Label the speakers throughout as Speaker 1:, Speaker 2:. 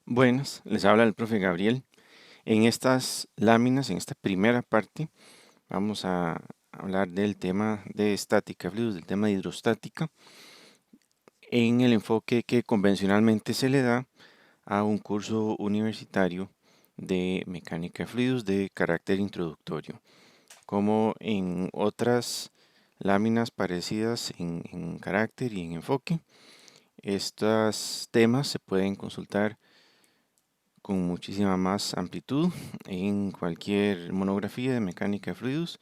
Speaker 1: Buenas, les habla el profe Gabriel. En estas láminas, en esta primera parte, vamos a hablar del tema de estática de fluidos, del tema de hidrostática, en el enfoque que convencionalmente se le da a un curso universitario de mecánica de fluidos de carácter introductorio. Como en otras láminas parecidas en carácter y en enfoque, estos temas se pueden consultar con muchísima más amplitud en cualquier monografía de mecánica de fluidos.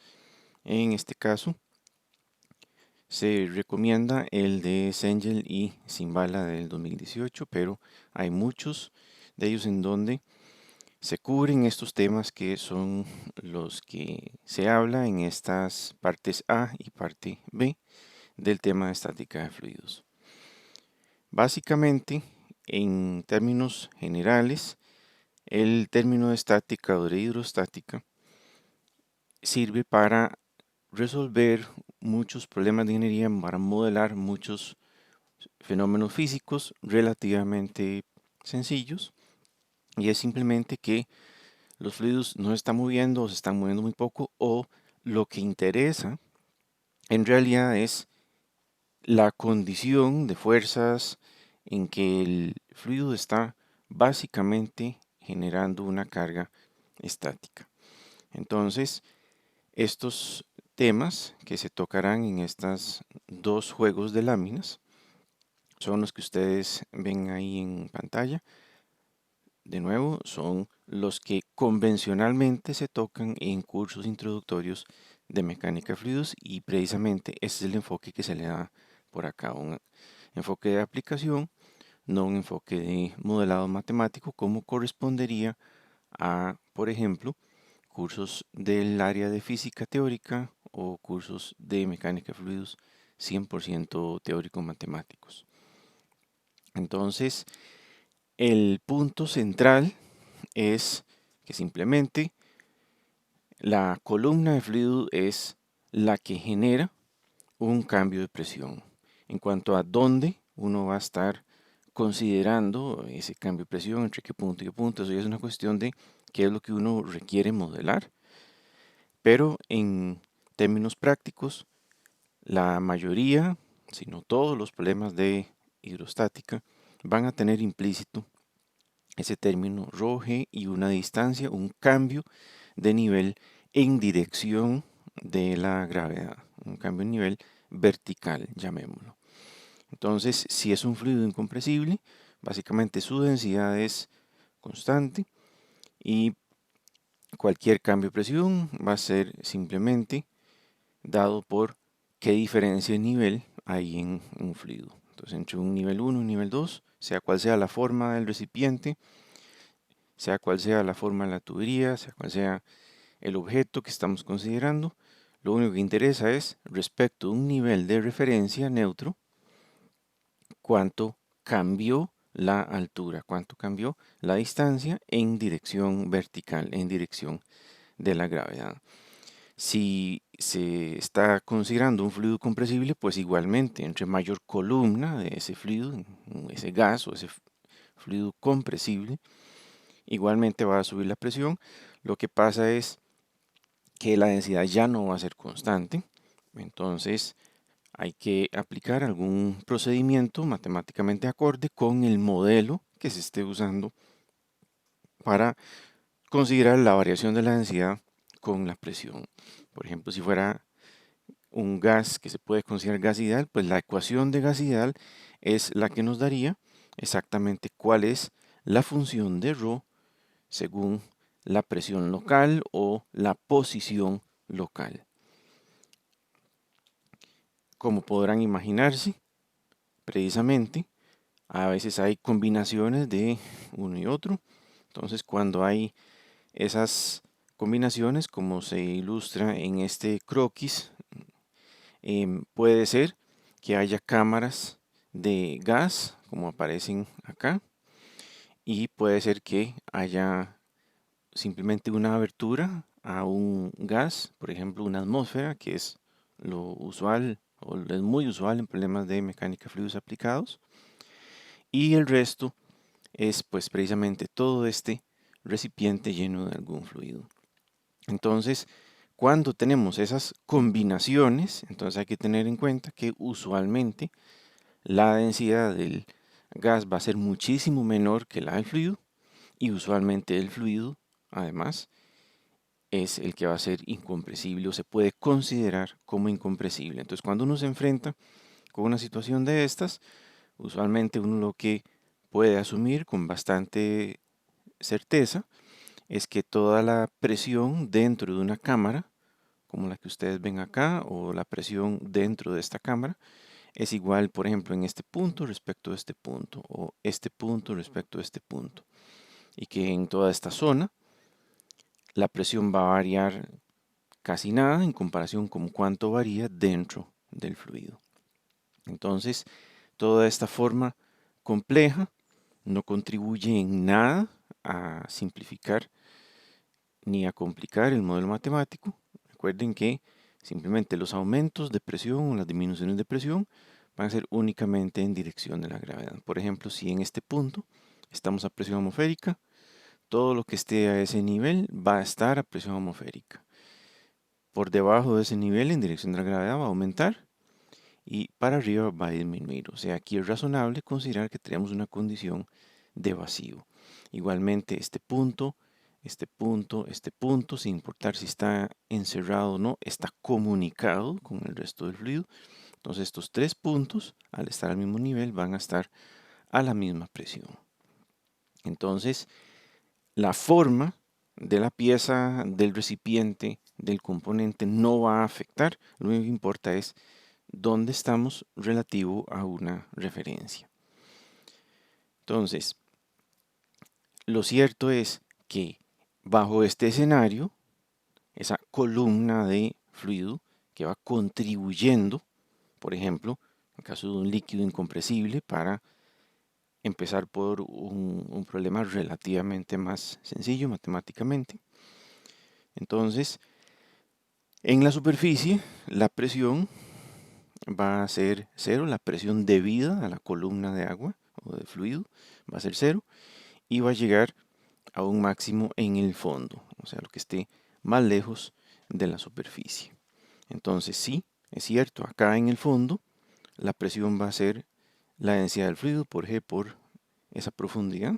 Speaker 1: En este caso, se recomienda el de Sengel y Simbala del 2018, pero hay muchos de ellos en donde se cubren estos temas que son los que se habla en estas partes A y parte B del tema de estática de fluidos. Básicamente, en términos generales, el término de estática o de hidrostática sirve para resolver muchos problemas de ingeniería, para modelar muchos fenómenos físicos relativamente sencillos, y es simplemente que los fluidos no se están moviendo o se están moviendo muy poco, o lo que interesa en realidad es la condición de fuerzas en que el fluido está básicamente generando una carga estática. Entonces, estos temas que se tocarán en estos dos juegos de láminas son los que ustedes ven ahí en pantalla. De nuevo, son los que convencionalmente se tocan en cursos introductorios de mecánica de fluidos, y precisamente este es el enfoque que se le da por acá, un enfoque de aplicación, no un enfoque de modelado matemático como correspondería a, por ejemplo, cursos del área de física teórica o cursos de mecánica de fluidos 100% teórico-matemáticos. Entonces, el punto central es que simplemente la columna de fluido es la que genera un cambio de presión. En cuanto a dónde uno va a estar considerando ese cambio de presión, entre qué punto y qué punto, eso ya es una cuestión de qué es lo que uno requiere modelar. Pero en términos prácticos, la mayoría, si no todos los problemas de hidrostática van a tener implícito ese término ρg y una distancia, un cambio de nivel en dirección de la gravedad, un cambio en nivel vertical, llamémoslo. Entonces, si es un fluido incompresible, básicamente su densidad es constante y cualquier cambio de presión va a ser simplemente dado por qué diferencia de nivel hay en un fluido. Entonces, entre un nivel 1 y un nivel 2, sea cual sea la forma del recipiente, sea cual sea la forma de la tubería, sea cual sea el objeto que estamos considerando, lo único que interesa es, respecto a un nivel de referencia neutro, cuánto cambió la altura, cuánto cambió la distancia en dirección vertical, en dirección de la gravedad. Si se está considerando un fluido compresible, pues igualmente, entre mayor columna de ese fluido, ese gas o ese fluido compresible, igualmente va a subir la presión. Lo que pasa es que la densidad ya no va a ser constante, entonces hay que aplicar algún procedimiento matemáticamente acorde con el modelo que se esté usando para considerar la variación de la densidad con la presión. Por ejemplo, si fuera un gas que se puede considerar gas ideal, pues la ecuación de gas ideal es la que nos daría exactamente cuál es la función de ρ según la presión local o la posición local. Como podrán imaginarse, precisamente, a veces hay combinaciones de uno y otro. Entonces, cuando hay esas combinaciones, como se ilustra en este croquis, puede ser que haya cámaras de gas, como aparecen acá, y puede ser que haya simplemente una abertura a un gas, por ejemplo, una atmósfera, que es lo usual o es muy usual en problemas de mecánica de fluidos aplicados, y el resto es pues precisamente todo este recipiente lleno de algún fluido. Entonces, cuando tenemos esas combinaciones, entonces hay que tener en cuenta que usualmente la densidad del gas va a ser muchísimo menor que la del fluido y usualmente el fluido, además, es el que va a ser incompresible o se puede considerar como incompresible. Entonces, cuando uno se enfrenta con una situación de estas, usualmente uno lo que puede asumir con bastante certeza es que toda la presión dentro de una cámara, como la que ustedes ven acá, o la presión dentro de esta cámara, es igual, por ejemplo, en este punto respecto a este punto, o este punto respecto a este punto. Y que en toda esta zona la presión va a variar casi nada en comparación con cuánto varía dentro del fluido. Entonces, toda esta forma compleja no contribuye en nada a simplificar ni a complicar el modelo matemático. Recuerden que simplemente los aumentos de presión o las disminuciones de presión van a ser únicamente en dirección de la gravedad. Por ejemplo, si en este punto estamos a presión atmosférica, todo lo que esté a ese nivel va a estar a presión atmosférica. Por debajo de ese nivel, en dirección de la gravedad, va a aumentar y para arriba va a disminuir. O sea, aquí es razonable considerar que tenemos una condición de vacío. Igualmente, este punto, sin importar si está encerrado o no, está comunicado con el resto del fluido. Entonces, estos tres puntos, al estar al mismo nivel, van a estar a la misma presión. Entonces, la forma de la pieza, del recipiente, del componente no va a afectar. Lo único que importa es dónde estamos relativo a una referencia. Entonces, lo cierto es que bajo este escenario, esa columna de fluido que va contribuyendo, por ejemplo, en el caso de un líquido incompresible, para empezar por un problema relativamente más sencillo matemáticamente. Entonces, en la superficie, la presión va a ser cero, la presión debida a la columna de agua o de fluido va a ser cero y va a llegar a un máximo en el fondo, o sea, lo que esté más lejos de la superficie. Entonces, sí, es cierto, acá en el fondo la presión va a ser la densidad del fluido por G por esa profundidad,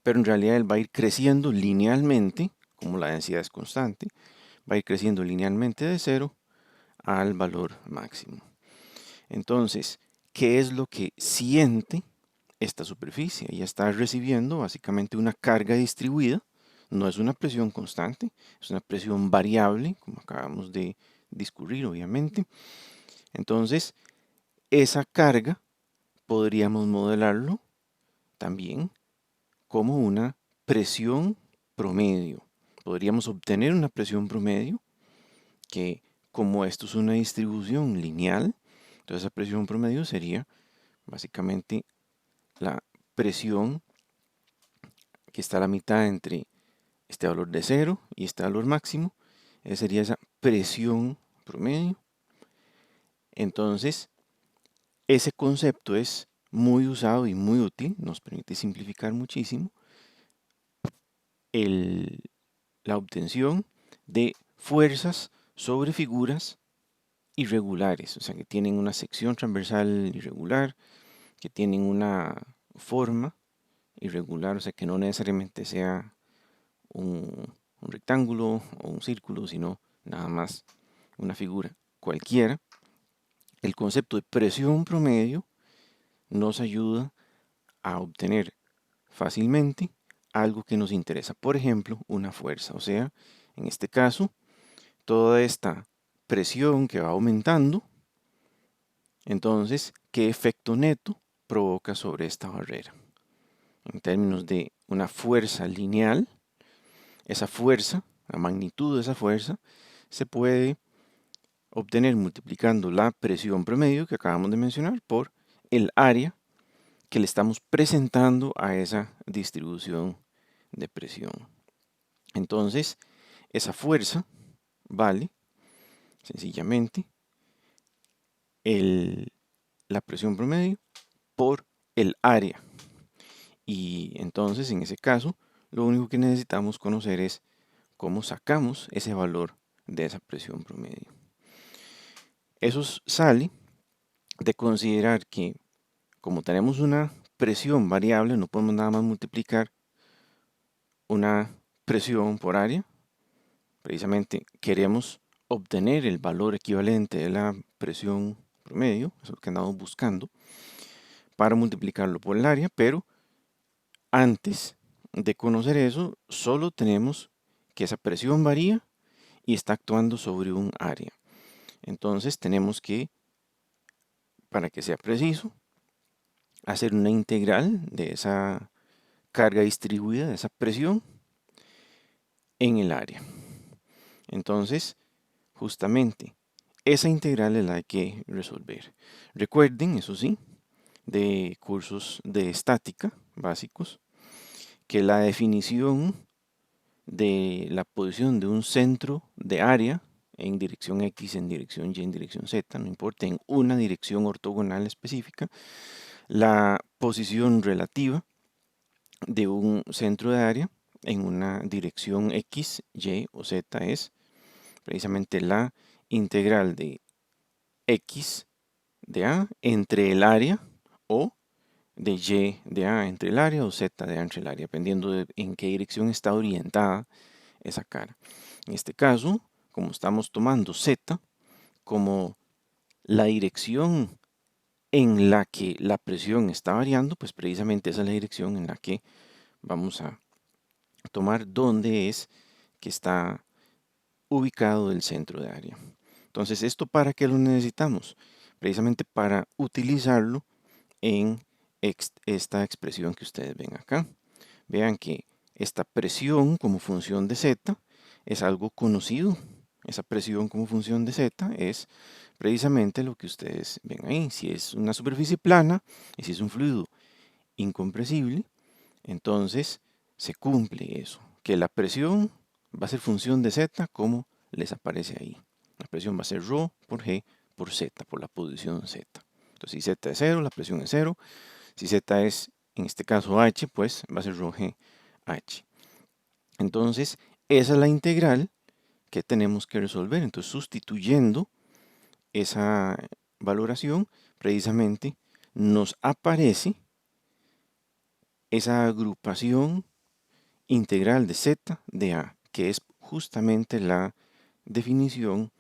Speaker 1: pero en realidad él va a ir creciendo linealmente, como la densidad es constante, va a ir creciendo linealmente de cero al valor máximo. Entonces, ¿qué es lo que siente esta superficie? Ella está recibiendo básicamente una carga distribuida, no es una presión constante, es una presión variable, como acabamos de discurrir obviamente. Entonces, esa carga podríamos modelarlo también como una presión promedio. Podríamos obtener una presión promedio que, como esto es una distribución lineal, entonces esa presión promedio sería básicamente la presión que está a la mitad entre este valor de 0 y este valor máximo. Esa sería esa presión promedio. Entonces, ese concepto es muy usado y muy útil, nos permite simplificar muchísimo la obtención de fuerzas sobre figuras irregulares, o sea, que tienen una sección transversal irregular, que tienen una forma irregular, o sea, que no necesariamente sea un rectángulo o un círculo, sino nada más una figura cualquiera. El concepto de presión promedio nos ayuda a obtener fácilmente algo que nos interesa. Por ejemplo, una fuerza. O sea, en este caso, toda esta presión que va aumentando, entonces, ¿qué efecto neto provoca sobre esta barrera? En términos de una fuerza lineal, esa fuerza, la magnitud de esa fuerza, se puede obtener multiplicando la presión promedio que acabamos de mencionar por el área que le estamos presentando a esa distribución de presión. Entonces, esa fuerza vale sencillamente la presión promedio por el área. Y entonces, en ese caso, lo único que necesitamos conocer es cómo sacamos ese valor de esa presión promedio. Eso sale de considerar que como tenemos una presión variable, no podemos nada más multiplicar una presión por área. Precisamente queremos obtener el valor equivalente de la presión promedio, eso es lo que andamos buscando, para multiplicarlo por el área, pero antes de conocer eso, solo tenemos que esa presión varía y está actuando sobre un área. Entonces tenemos que, para que sea preciso, hacer una integral de esa carga distribuida, de esa presión, en el área. Entonces, justamente, esa integral es la que hay que resolver. Recuerden, eso sí, de cursos de estática básicos, que la definición de la posición de un centro de área en dirección X, en dirección Y, en dirección Z, no importa, en una dirección ortogonal específica, la posición relativa de un centro de área en una dirección X, Y o Z es precisamente la integral de X de A entre el área o de Y de A entre el área o Z de A entre el área, dependiendo de en qué dirección está orientada esa cara. En este caso, como estamos tomando Z como la dirección en la que la presión está variando, pues precisamente esa es la dirección en la que vamos a tomar dónde es que está ubicado el centro de área. Entonces, ¿esto para qué lo necesitamos? Precisamente para utilizarlo en esta expresión que ustedes ven acá. Vean que esta presión como función de Z es algo conocido. Esa presión como función de Z es precisamente lo que ustedes ven ahí. Si es una superficie plana y si es un fluido incompresible, entonces se cumple eso, que la presión va a ser función de Z como les aparece ahí. La presión va a ser ρ por G por Z, por la posición Z. Entonces, si Z es 0, la presión es 0. Si Z es, en este caso, H, pues va a ser ρg H. Entonces, esa es la integral que tenemos que resolver. Entonces, sustituyendo esa valoración, precisamente nos aparece esa agrupación integral de Z de A, que es justamente la definición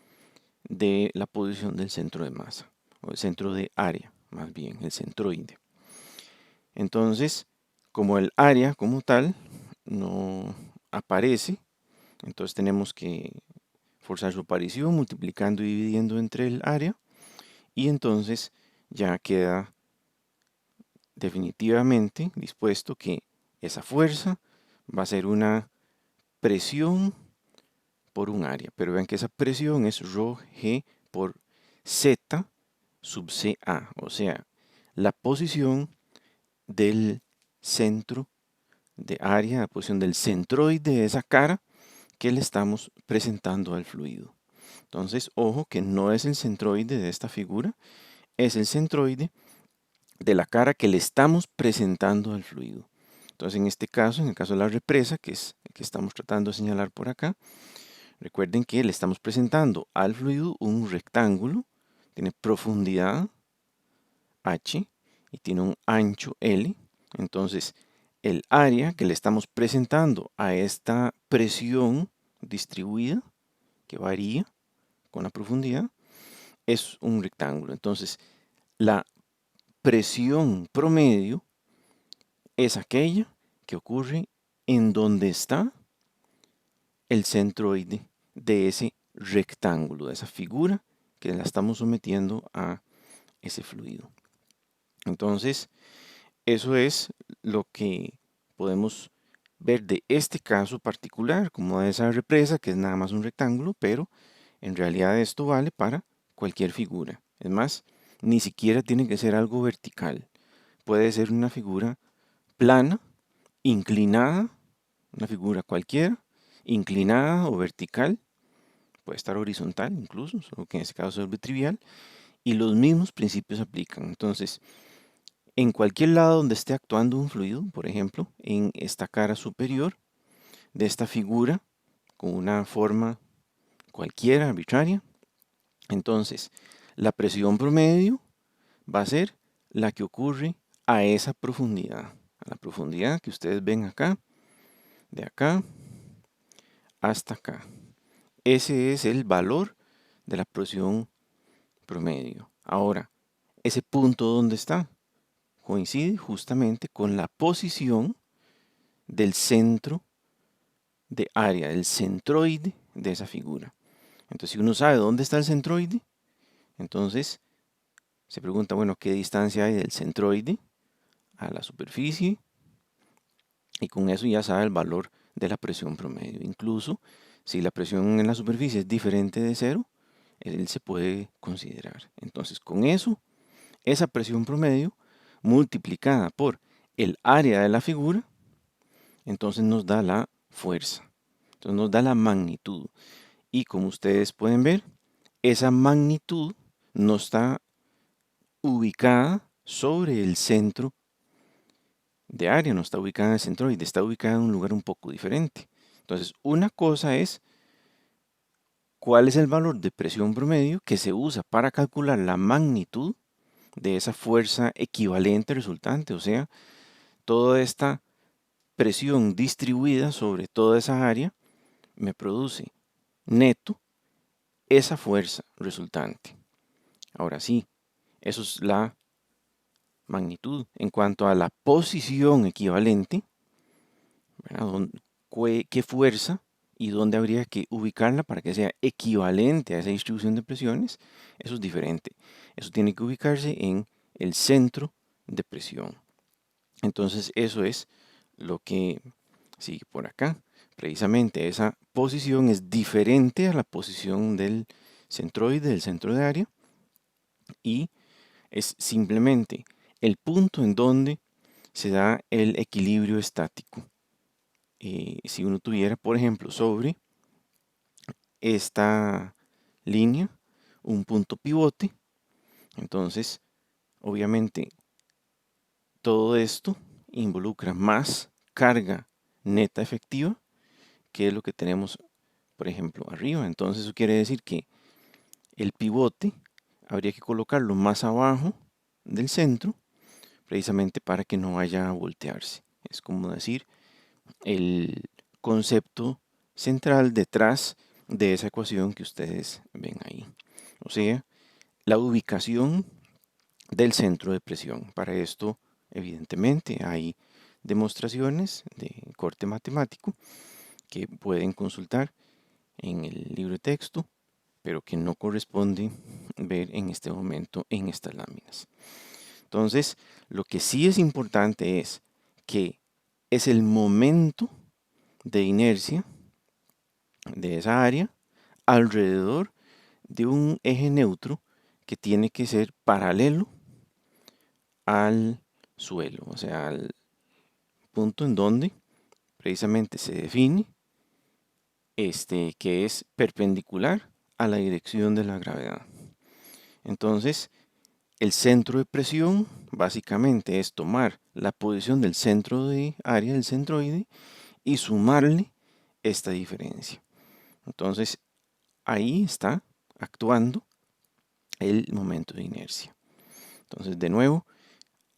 Speaker 1: de la posición del centro de masa, o el centro de área, más bien, el centroide. Entonces, como el área como tal no aparece, entonces tenemos que forzar su aparición multiplicando y dividiendo entre el área, y entonces ya queda definitivamente dispuesto que esa fuerza va a ser una presión por un área. Pero vean que esa presión es ρg por z sub ca, o sea, la posición del centro de área, la posición del centroide de esa cara que le estamos presentando al fluido. Entonces, ojo que no es el centroide de esta figura, es el centroide de la cara que le estamos presentando al fluido. Entonces, en este caso, en el caso de la represa, que es el que estamos tratando de señalar por acá, recuerden que le estamos presentando al fluido un rectángulo, tiene profundidad h y tiene un ancho L. Entonces, el área que le estamos presentando a esta presión distribuida, que varía con la profundidad, es un rectángulo. Entonces, la presión promedio es aquella que ocurre en donde está el centroide de ese rectángulo, de esa figura que la estamos sometiendo a ese fluido. Entonces, eso es lo que podemos ver de este caso particular, como de esa represa, que es nada más un rectángulo, pero en realidad esto vale para cualquier figura. Es más, ni siquiera tiene que ser algo vertical. Puede ser una figura plana, inclinada, una figura cualquiera, inclinada o vertical, puede estar horizontal incluso, solo que en este caso es trivial, y los mismos principios aplican. Entonces, En cualquier lado donde esté actuando un fluido, por ejemplo, en esta cara superior de esta figura, con una forma cualquiera arbitraria, entonces la presión promedio va a ser la que ocurre a esa profundidad, a la profundidad que ustedes ven acá, de acá hasta acá. Ese es el valor de la presión promedio. Ahora, ese punto ¿dónde está? Coincide justamente con la posición del centro de área, del centroide de esa figura. Entonces, si uno sabe dónde está el centroide, entonces se pregunta, bueno, ¿qué distancia hay del centroide a la superficie? Y con eso ya sabe el valor de la presión promedio. Incluso si la presión en la superficie es diferente de cero, él se puede considerar. Entonces, con eso, esa presión promedio multiplicada por el área de la figura, entonces nos da la fuerza. Entonces nos da la magnitud. Y como ustedes pueden ver, esa magnitud no está ubicada sobre el centro de área, no está ubicada en el centroide, está ubicada en un lugar un poco diferente. Entonces, una cosa es cuál es el valor de presión promedio que se usa para calcular la magnitud de esa fuerza equivalente resultante, o sea, toda esta presión distribuida sobre toda esa área me produce neto esa fuerza resultante. Ahora sí, eso es la magnitud. En cuanto a la posición equivalente, ¿qué fuerza y dónde habría que ubicarla para que sea equivalente a esa distribución de presiones? Eso es diferente. Eso tiene que ubicarse en el centro de presión. Entonces eso es lo que sigue por acá. Precisamente esa posición es diferente a la posición del centroide, del centro de área, y es simplemente el punto en donde se da el equilibrio estático. Si uno tuviera, por ejemplo, sobre esta línea un punto pivote, entonces obviamente todo esto involucra más carga neta efectiva, que es lo que tenemos, por ejemplo, arriba. Entonces eso quiere decir que el pivote habría que colocarlo más abajo del centro, precisamente para que no vaya a voltearse. Es como decir, el concepto central detrás de esa ecuación que ustedes ven ahí. O sea, la ubicación del centro de presión. Para esto, evidentemente, hay demostraciones de corte matemático que pueden consultar en el libro de texto, pero que no corresponde ver en este momento en estas láminas. Entonces, lo que sí es importante es que es el momento de inercia de esa área alrededor de un eje neutro que tiene que ser paralelo al suelo, o sea, al punto en donde precisamente se define que es perpendicular a la dirección de la gravedad. Entonces, el centro de presión básicamente es tomar la posición del centro de área del centroide y sumarle esta diferencia. Entonces, ahí está actuando el momento de inercia. Entonces, de nuevo,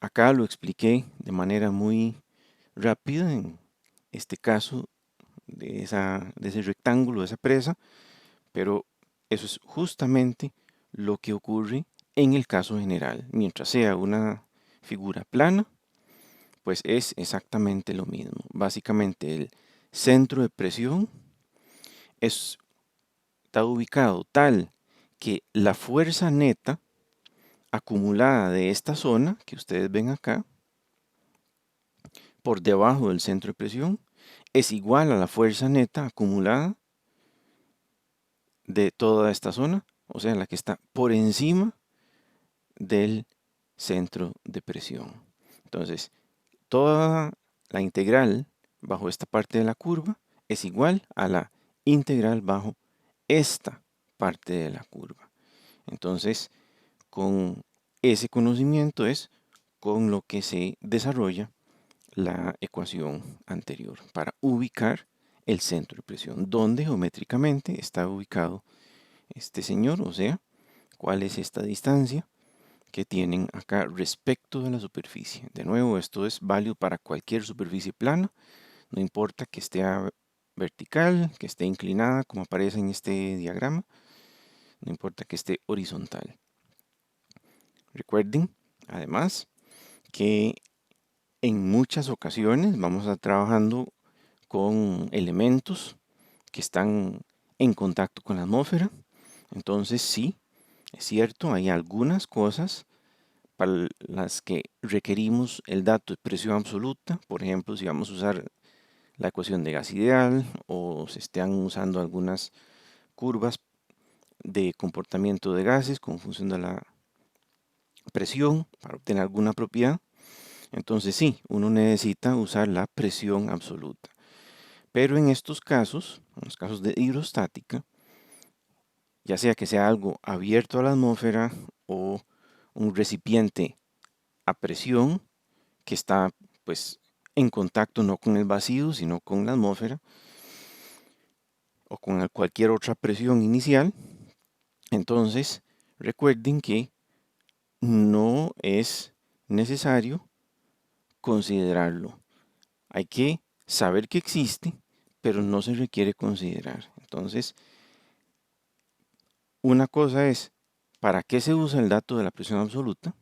Speaker 1: acá lo expliqué de manera muy rápida en este caso de ese rectángulo, de esa presa, pero eso es justamente lo que ocurre en el caso general. Mientras sea una figura plana, pues es exactamente lo mismo. Básicamente el centro de presión está ubicado tal que la fuerza neta acumulada de esta zona que ustedes ven acá, por debajo del centro de presión, es igual a la fuerza neta acumulada de toda esta zona, o sea, la que está por encima del centro de presión. Entonces, toda la integral bajo esta parte de la curva es igual a la integral bajo esta parte de la curva. Entonces, con ese conocimiento es con lo que se desarrolla la ecuación anterior para ubicar el centro de presión, donde geométricamente está ubicado este señor, o sea, cuál es esta distancia que tienen acá respecto de la superficie. De nuevo, esto es válido para cualquier superficie plana, no importa que esté vertical, que esté inclinada, como aparece en este diagrama, no importa que esté horizontal. Recuerden, además, que en muchas ocasiones vamos a estar trabajando con elementos que están en contacto con la atmósfera. Entonces, sí, es cierto, hay algunas cosas para las que requerimos el dato de presión absoluta. Por ejemplo, si vamos a usar la ecuación de gas ideal o se están usando algunas curvas de comportamiento de gases con función de la presión para obtener alguna propiedad. Entonces sí, uno necesita usar la presión absoluta. Pero en estos casos, en los casos de hidrostática, ya sea que sea algo abierto a la atmósfera o un recipiente a presión que está pues en contacto no con el vacío, sino con la atmósfera o con cualquier otra presión inicial, entonces recuerden que no es necesario considerarlo. Hay que saber que existe, pero no se requiere considerar. Entonces, una cosa es para qué se usa el dato de la presión absoluta,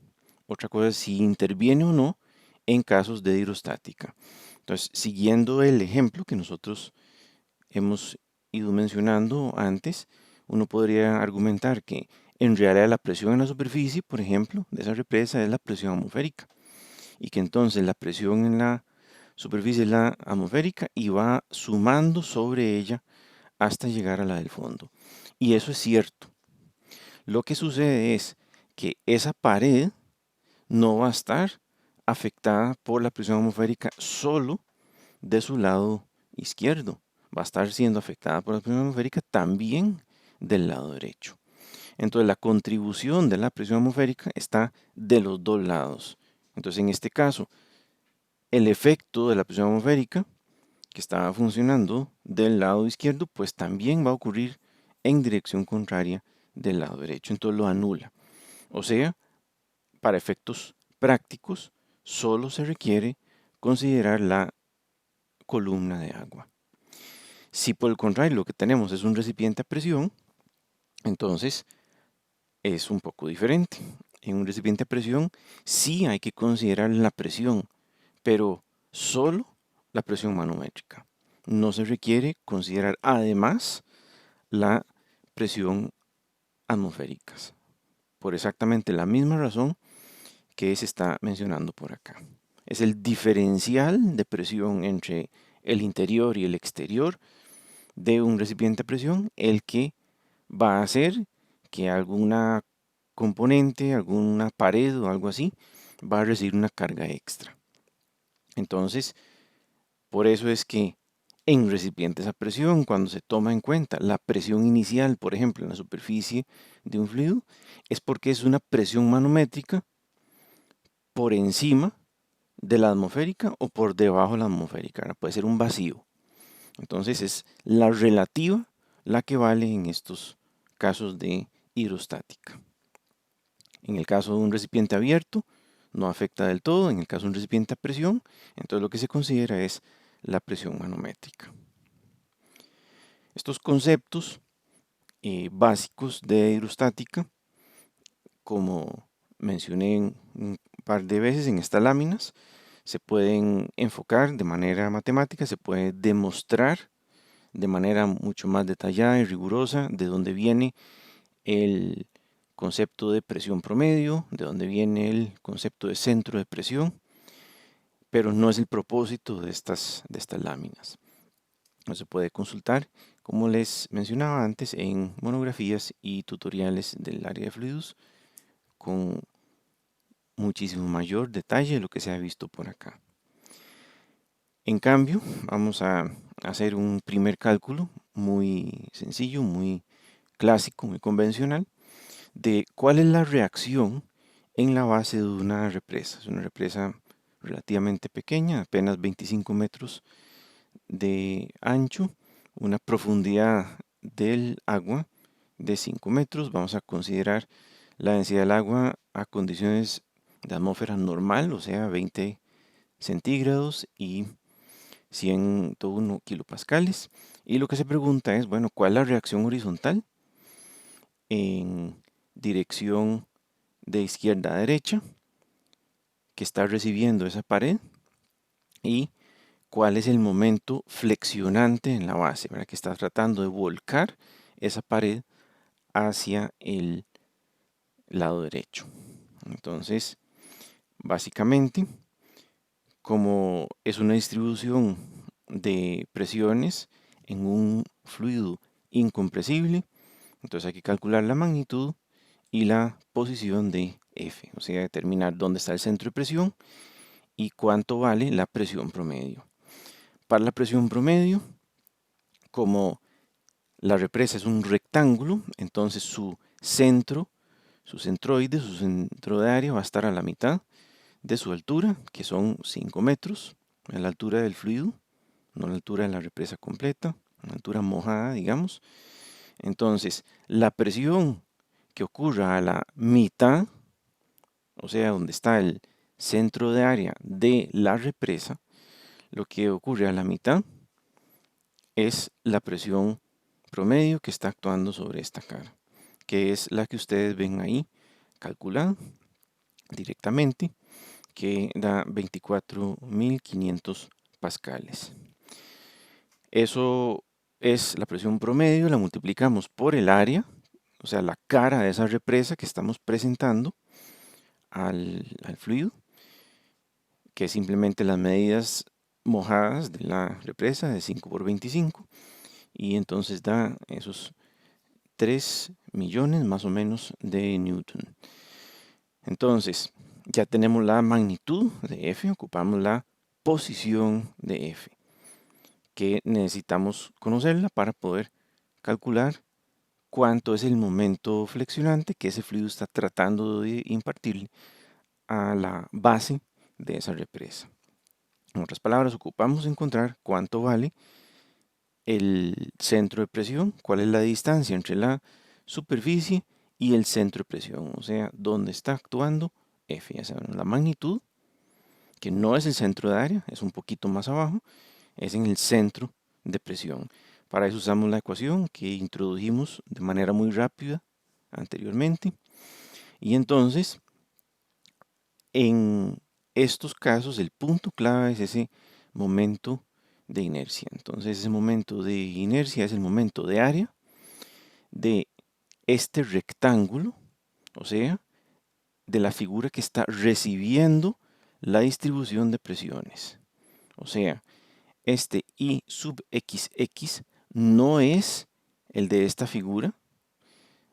Speaker 1: otra cosa es si interviene o no en casos de hidrostática. Entonces, siguiendo el ejemplo que nosotros hemos ido mencionando antes, uno podría argumentar que en realidad la presión en la superficie, por ejemplo, de esa represa es la presión atmosférica y que entonces la presión en la superficie es la atmosférica y va sumando sobre ella hasta llegar a la del fondo. Y eso es cierto. Lo que sucede es que esa pared no va a estar afectada por la presión atmosférica solo de su lado izquierdo. Va a estar siendo afectada por la presión atmosférica también del lado derecho. Entonces la contribución de la presión atmosférica está de los dos lados. Entonces en este caso, el efecto de la presión atmosférica que estaba funcionando del lado izquierdo, pues también va a ocurrir en dirección contraria del lado derecho. Entonces lo anula. O sea, para efectos prácticos, solo se requiere considerar la columna de agua. Si por el contrario lo que tenemos es un recipiente a presión, entonces es un poco diferente. En un recipiente a presión sí hay que considerar la presión, pero solo la presión manométrica. No se requiere considerar además la presión atmosférica, por exactamente la misma razón que se está mencionando por acá. Es el diferencial de presión entre el interior y el exterior de un recipiente a presión el que va a hacer que alguna componente, alguna pared o algo así, va a recibir una carga extra. Entonces, por eso es que en recipientes a presión, cuando se toma en cuenta la presión inicial, por ejemplo, en la superficie de un fluido, es porque es una presión manométrica por encima de la atmosférica o por debajo de la atmosférica. Puede ser un vacío. Entonces es la relativa la que vale en estos casos de hidrostática. En el caso de un recipiente abierto, no afecta del todo. En el caso de un recipiente a presión, entonces lo que se considera es la presión manométrica. Estos conceptos básicos de hidrostática, como mencioné un par de veces en estas láminas, se pueden enfocar de manera matemática, se puede demostrar de manera mucho más detallada y rigurosa de dónde viene el concepto de presión promedio, de dónde viene el concepto de centro de presión, pero no es el propósito de estas láminas. No se puede consultar, como les mencionaba antes, en monografías y tutoriales del área de fluidos con muchísimo mayor detalle de lo que se ha visto por acá. En cambio, vamos a hacer un primer cálculo muy sencillo, muy clásico, muy convencional, de cuál es la reacción en la base de una represa. Es una represa relativamente pequeña, apenas 25 metros de ancho, una profundidad del agua de 5 metros. Vamos a considerar la densidad del agua a condiciones de atmósfera normal, o sea, 20 centígrados y 101 kilopascales. Y lo que se pregunta es, bueno, ¿cuál es la reacción horizontal en dirección de izquierda a derecha que está recibiendo esa pared? Y cuál es el momento flexionante en la base, ¿verdad? Que está tratando de volcar esa pared hacia el lado derecho. Entonces, básicamente, como es una distribución de presiones en un fluido incompresible, entonces hay que calcular la magnitud y la posición de F, o sea, determinar dónde está el centro de presión y cuánto vale la presión promedio. Para la presión promedio, como la represa es un rectángulo, entonces su centroide, su centro de área va a estar a la mitad de su altura, que son 5 metros, a la altura del fluido, no a la altura de la represa completa, a la altura mojada, digamos. Entonces, la presión que ocurra a la mitad, o sea, donde está el centro de área de la represa, lo que ocurre a la mitad es la presión promedio que está actuando sobre esta cara, que es la que ustedes ven ahí calculada directamente, que da 24.500 pascales. Eso es la presión promedio, la multiplicamos por el área, o sea, la cara de esa represa que estamos presentando al fluido, que es simplemente las medidas mojadas de la represa de 5 por 25, y entonces da esos 3 millones más o menos de Newton. Entonces, ya tenemos la magnitud de F, ocupamos la posición de F, que necesitamos conocerla para poder calcular cuánto es el momento flexionante que ese fluido está tratando de impartirle a la base de esa represa. En otras palabras, ocupamos encontrar cuánto vale el centro de presión, cuál es la distancia entre la superficie y el centro de presión, o sea, dónde está actuando F, ya saben, la magnitud, que no es el centro de área, es un poquito más abajo, es en el centro de presión. Para eso usamos la ecuación que introdujimos de manera muy rápida anteriormente. Y entonces, en estos casos, el punto clave es ese momento de inercia. Entonces, ese momento de inercia es el momento de área de este rectángulo, o sea, de la figura que está recibiendo la distribución de presiones. O sea, este I sub XX no es el de esta figura,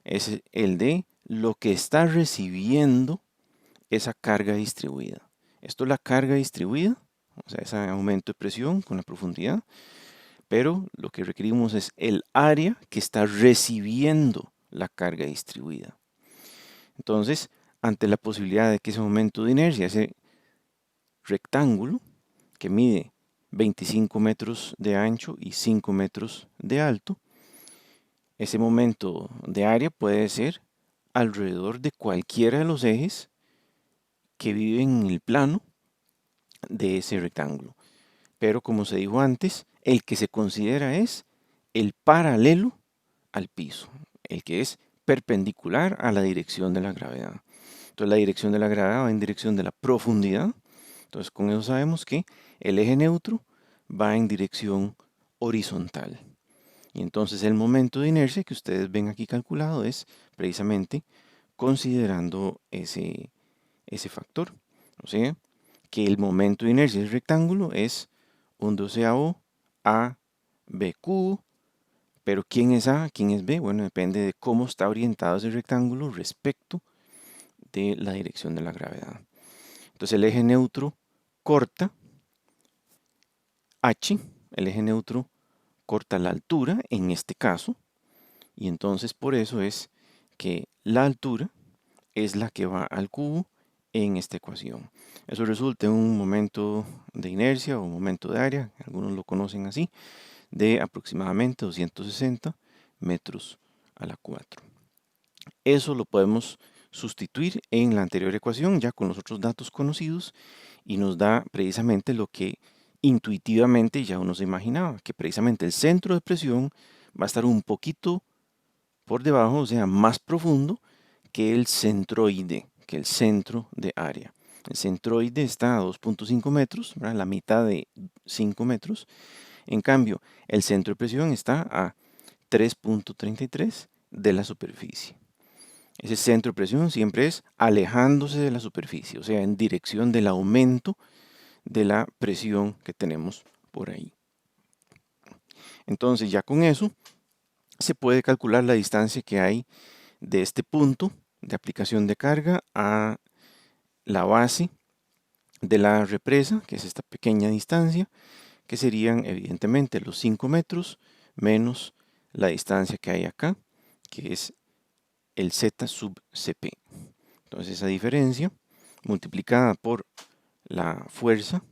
Speaker 1: es el de lo que está recibiendo esa carga distribuida. Esto es la carga distribuida, o sea, ese aumento de presión con la profundidad, pero lo que requerimos es el área que está recibiendo la carga distribuida. Entonces, ante la posibilidad de que ese momento de inercia, ese rectángulo que mide 25 metros de ancho y 5 metros de alto, ese momento de área puede ser alrededor de cualquiera de los ejes que viven en el plano de ese rectángulo. Pero como se dijo antes, el que se considera es el paralelo al piso, el que es perpendicular a la dirección de la gravedad. Entonces la dirección de la gravedad va en dirección de la profundidad. Entonces con eso sabemos que el eje neutro va en dirección horizontal. Y entonces el momento de inercia que ustedes ven aquí calculado es precisamente considerando ese factor. O sea, que el momento de inercia del rectángulo es 1/12 a b cubo. Pero ¿quién es A? ¿Quién es B? Bueno, depende de cómo está orientado ese rectángulo respecto de la dirección de la gravedad. Entonces el eje neutro corta H, el eje neutro corta la altura en este caso, y entonces por eso es que la altura es la que va al cubo en esta ecuación. Eso resulta en un momento de inercia o momento de área, algunos lo conocen así, de aproximadamente 260 metros a la 4. Eso lo podemos sustituir en la anterior ecuación ya con los otros datos conocidos y nos da precisamente lo que intuitivamente ya uno se imaginaba, que precisamente el centro de presión va a estar un poquito por debajo, o sea, más profundo que el centroide, que el centro de área. El centroide está a 2.5 metros, ¿verdad? La mitad de 5 metros. En cambio, el centro de presión está a 3.33 de la superficie. Ese centro de presión siempre es alejándose de la superficie, o sea, en dirección del aumento de la presión que tenemos por ahí. Entonces, ya con eso se puede calcular la distancia que hay de este punto de aplicación de carga a la base de la represa, que es esta pequeña distancia, que serían evidentemente los 5 metros menos la distancia que hay acá, que es el Z sub Cp. Entonces esa diferencia multiplicada por la fuerza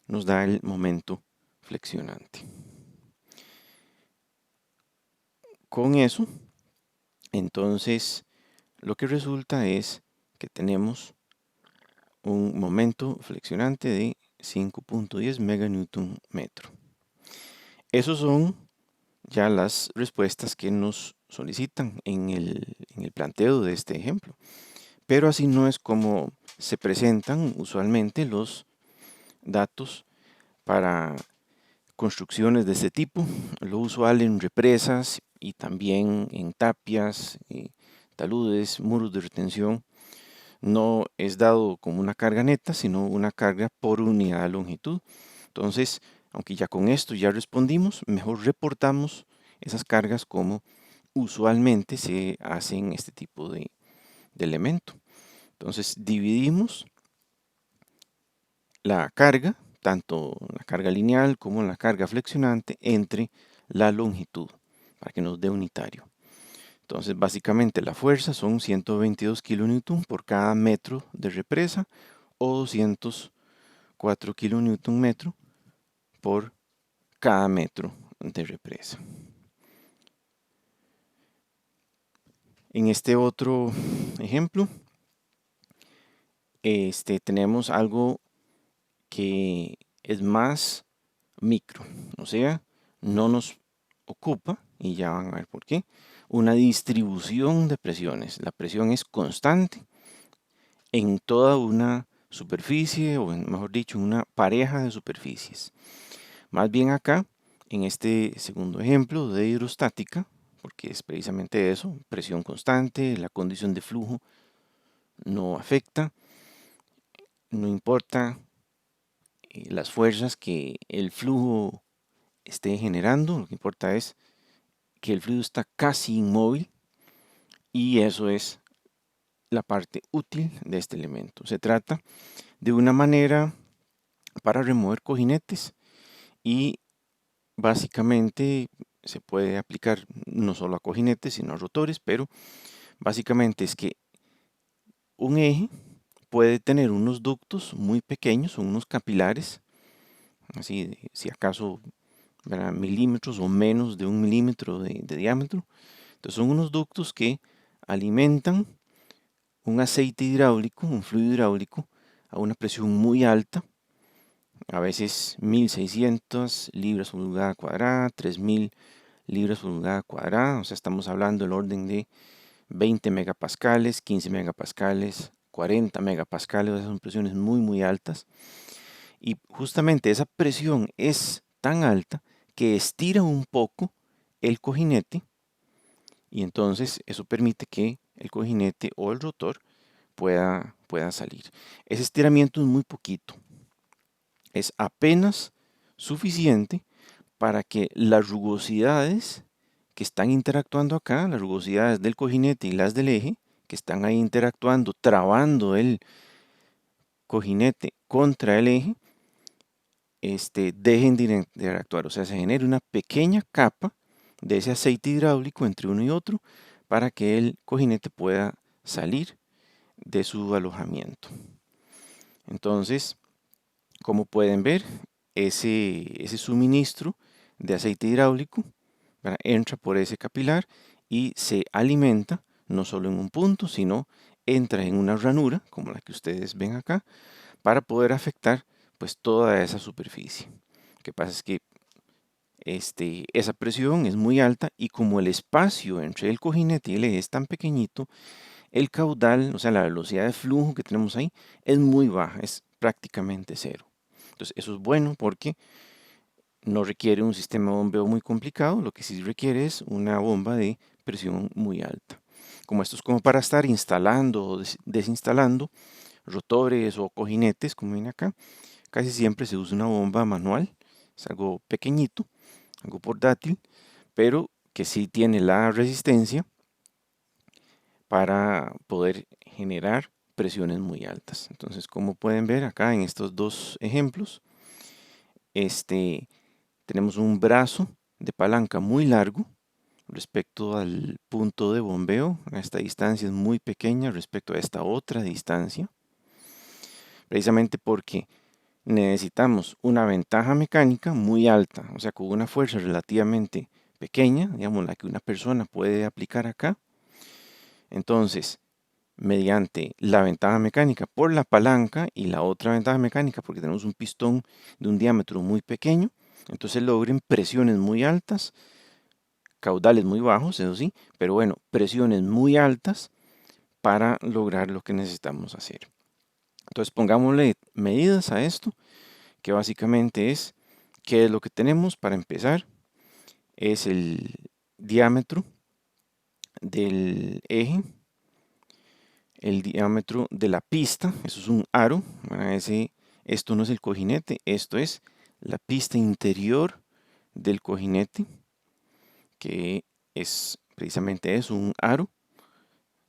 Speaker 1: nos da el momento flexionante. Con eso, entonces, lo que resulta es que tenemos un momento flexionante de 5.10 meganewton metro. Esos son ya las respuestas que nos solicitan en el planteo de este ejemplo. Pero así no es como se presentan usualmente los datos para construcciones de este tipo. Lo usual en represas y también en tapias, taludes, muros de retención, no es dado como una carga neta, sino una carga por unidad de longitud. Entonces, aunque ya con esto ya respondimos, mejor reportamos esas cargas como usualmente se hacen este tipo de elemento. Entonces, dividimos la carga, tanto la carga lineal como la carga flexionante, entre la longitud, para que nos dé unitario. Entonces, básicamente la fuerza son 122 kN por cada metro de represa o 204 kN metro por cada metro de represa. En este otro ejemplo, tenemos algo que es más micro, o sea, no nos ocupa, y ya van a ver por qué, una distribución de presiones. La presión es constante en toda una superficie, o mejor dicho, una pareja de superficies. Más bien acá, en este segundo ejemplo de hidrostática, porque es precisamente eso, presión constante, la condición de flujo no afecta, no importa las fuerzas que el flujo esté generando, lo que importa es que el fluido está casi inmóvil y eso es la parte útil de este elemento. Se trata de una manera para remover cojinetes y básicamente se puede aplicar no solo a cojinetes sino a rotores, pero básicamente es que un eje puede tener unos ductos muy pequeños, son unos capilares, así si acaso milímetros o menos de 1 milímetro de diámetro. Entonces son unos ductos que alimentan un aceite hidráulico, un fluido hidráulico, a una presión muy alta, a veces 1600 libras por pulgada cuadrada, 3000 libras por pulgada cuadrada, o sea, estamos hablando del orden de 20 megapascales, 15 megapascales, 40 megapascales, esas son presiones muy altas. Y justamente esa presión es tan alta que estira un poco el cojinete y entonces eso permite que el cojinete o el rotor pueda salir. Ese estiramiento es muy poquito, es apenas suficiente para que las rugosidades que están interactuando acá, las rugosidades del cojinete y las del eje, que están ahí interactuando, trabando el cojinete contra el eje, dejen de interactuar. O sea, se genera una pequeña capa de ese aceite hidráulico entre uno y otro para que el cojinete pueda salir de su alojamiento. Entonces, como pueden ver, ese suministro de aceite hidráulico, ¿verdad?, entra por ese capilar y se alimenta no solo en un punto, sino entra en una ranura, como la que ustedes ven acá, para poder afectar pues toda esa superficie. Lo que pasa es que esa presión es muy alta y como el espacio entre el cojinete y el eje es tan pequeñito, el caudal, o sea, la velocidad de flujo que tenemos ahí es muy baja, es prácticamente cero. Entonces, eso es bueno porque no requiere un sistema de bombeo muy complicado, lo que sí requiere es una bomba de presión muy alta. Como esto es como para estar instalando o desinstalando rotores o cojinetes, como ven acá, casi siempre se usa una bomba manual, es algo pequeñito, algo portátil, pero que sí tiene la resistencia para poder generar presiones muy altas. Entonces, como pueden ver acá en estos dos ejemplos, tenemos un brazo de palanca muy largo respecto al punto de bombeo. Esta distancia es muy pequeña respecto a esta otra distancia, precisamente porque necesitamos una ventaja mecánica muy alta, o sea, con una fuerza relativamente pequeña, digamos la que una persona puede aplicar acá. Entonces, mediante la ventaja mecánica por la palanca y la otra ventaja mecánica porque tenemos un pistón de un diámetro muy pequeño, entonces logren presiones muy altas, caudales muy bajos, eso sí, pero bueno, presiones muy altas para lograr lo que necesitamos hacer. Entonces pongámosle medidas a esto, que básicamente es, ¿qué es lo que tenemos? Para empezar, es el diámetro del eje, el diámetro de la pista, eso es un aro, esto no es el cojinete, esto es la pista interior del cojinete, que es precisamente eso, un aro.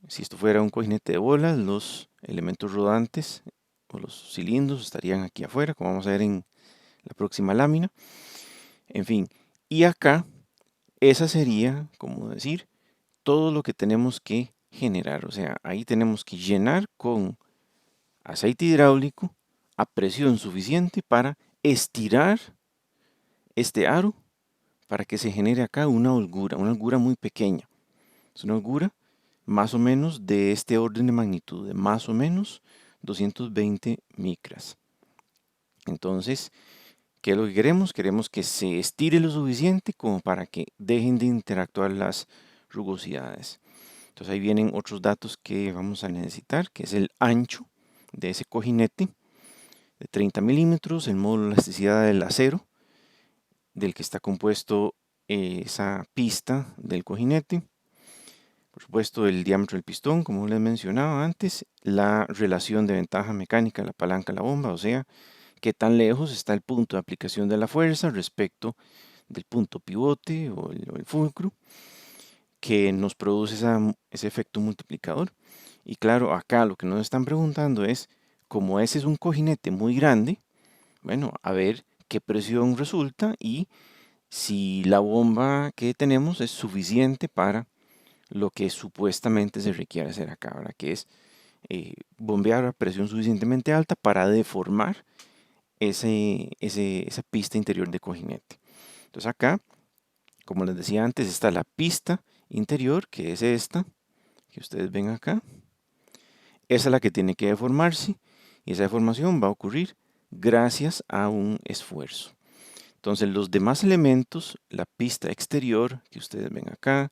Speaker 1: Si esto fuera un cojinete de bolas, los elementos rodantes o los cilindros estarían aquí afuera, como vamos a ver en la próxima lámina. En fin, y acá, esa sería, como decir, todo lo que tenemos que generar. O sea, ahí tenemos que llenar con aceite hidráulico a presión suficiente para estirar este aro para que se genere acá una holgura muy pequeña. Es una holgura más o menos de este orden de magnitud, de más o menos 220 micras. Entonces, ¿qué es lo que queremos? Queremos que se estire lo suficiente como para que dejen de interactuar las rugosidades. Entonces ahí vienen otros datos que vamos a necesitar, que es el ancho de ese cojinete de 30 milímetros, el módulo de elasticidad del acero, del que está compuesto esa pista del cojinete. Por supuesto, el diámetro del pistón, como les mencionaba antes, la relación de ventaja mecánica de la palanca a la bomba, o sea, qué tan lejos está el punto de aplicación de la fuerza respecto del punto pivote o el fulcro, que nos produce ese efecto multiplicador. Y claro, acá lo que nos están preguntando es, como ese es un cojinete muy grande, bueno, a ver qué presión resulta y si la bomba que tenemos es suficiente para lo que supuestamente se requiere hacer acá, ¿verdad? Que es bombear a presión suficientemente alta para deformar esa pista interior de cojinete. Entonces acá, como les decía antes, está la pista interior, que es esta, que ustedes ven acá. Esa es la que tiene que deformarse y esa deformación va a ocurrir gracias a un esfuerzo. Entonces los demás elementos, la pista exterior que ustedes ven acá,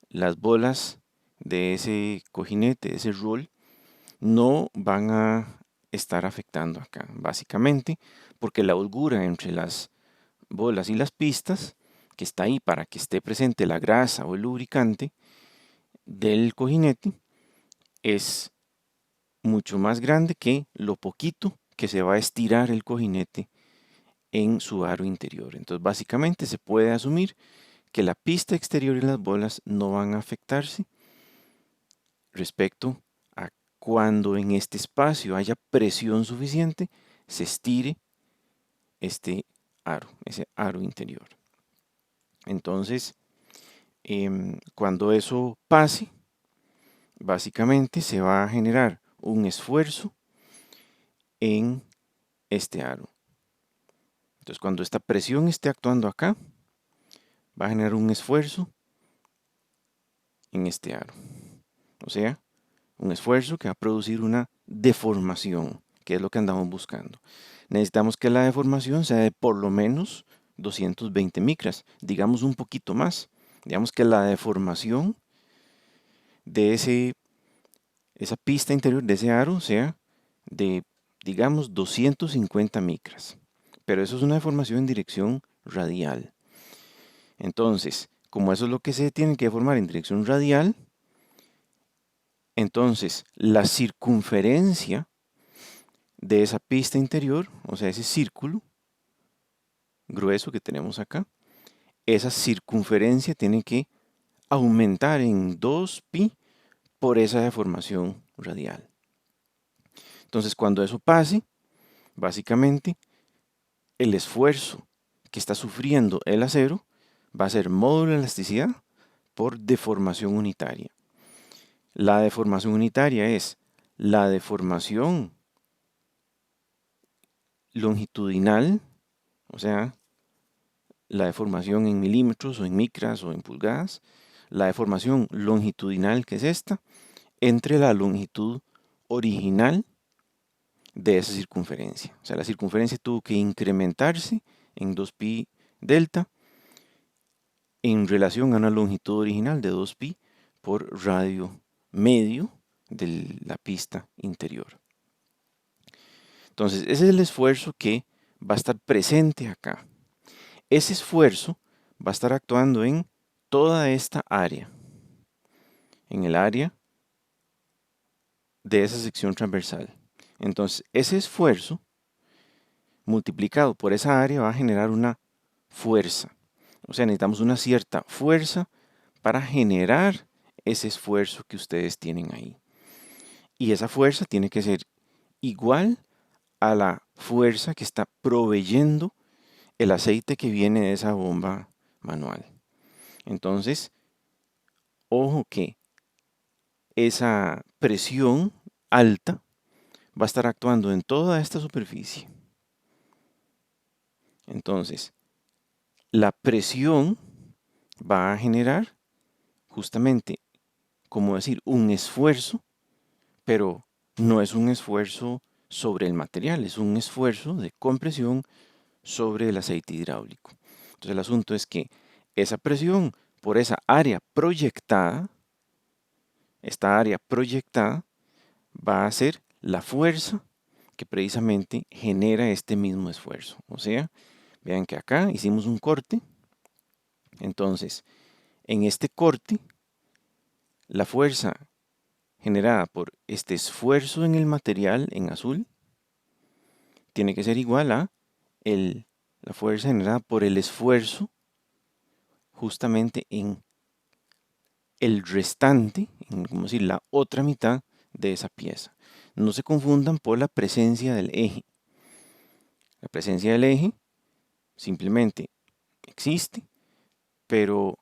Speaker 1: las bolas de ese cojinete, de ese roll, no van a estar afectando acá, básicamente porque la holgura entre las bolas y las pistas, que está ahí para que esté presente la grasa o el lubricante del cojinete, es mucho más grande que lo poquito que se va a estirar el cojinete en su aro interior. Entonces básicamente se puede asumir que la pista exterior y las bolas no van a afectarse respecto a cuando en este espacio haya presión suficiente, se estire este aro, ese aro interior. Entonces, cuando eso pase, básicamente se va a generar un esfuerzo en este aro. Entonces, cuando esta presión esté actuando acá, va a generar un esfuerzo en este aro. O sea, un esfuerzo que va a producir una deformación, que es lo que andamos buscando. Necesitamos que la deformación sea de por lo menos 220 micras, digamos un poquito más. Digamos que la deformación de esa pista interior, de ese aro, sea de, digamos, 250 micras. Pero eso es una deformación en dirección radial. Entonces, como eso es lo que se tiene que deformar en dirección radial, entonces la circunferencia de esa pista interior, o sea, ese círculo grueso que tenemos acá, esa circunferencia tiene que aumentar en 2pi por esa deformación radial. Entonces, cuando eso pase, básicamente el esfuerzo que está sufriendo el acero va a ser módulo de elasticidad por deformación unitaria. La deformación unitaria es la deformación longitudinal, o sea, la deformación en milímetros o en micras o en pulgadas, la deformación longitudinal, que es esta, entre la longitud original de esa circunferencia. O sea, la circunferencia tuvo que incrementarse en 2pi delta en relación a una longitud original de 2pi por radio medio de la pista interior. Entonces, ese es el esfuerzo que va a estar presente acá. Ese esfuerzo va a estar actuando en toda esta área, en el área de esa sección transversal. Entonces, ese esfuerzo multiplicado por esa área va a generar una fuerza. O sea, necesitamos una cierta fuerza para generar ese esfuerzo que ustedes tienen ahí. Y esa fuerza tiene que ser igual a la fuerza que está proveyendo el aceite que viene de esa bomba manual. Entonces, ojo que esa presión alta va a estar actuando en toda esta superficie. Entonces, la presión va a generar justamente, como decir, un esfuerzo, pero no es un esfuerzo sobre el material, es un esfuerzo de compresión sobre el aceite hidráulico. Entonces el asunto es que esa presión por esa área proyectada, esta área proyectada va a ser la fuerza que precisamente genera este mismo esfuerzo. O sea, vean que acá hicimos un corte. Entonces, en este corte, la fuerza generada por este esfuerzo en el material en azul tiene que ser igual a la fuerza generada por el esfuerzo justamente en el restante, como decir, la otra mitad de esa pieza. No se confundan por la presencia del eje. La presencia del eje simplemente existe, pero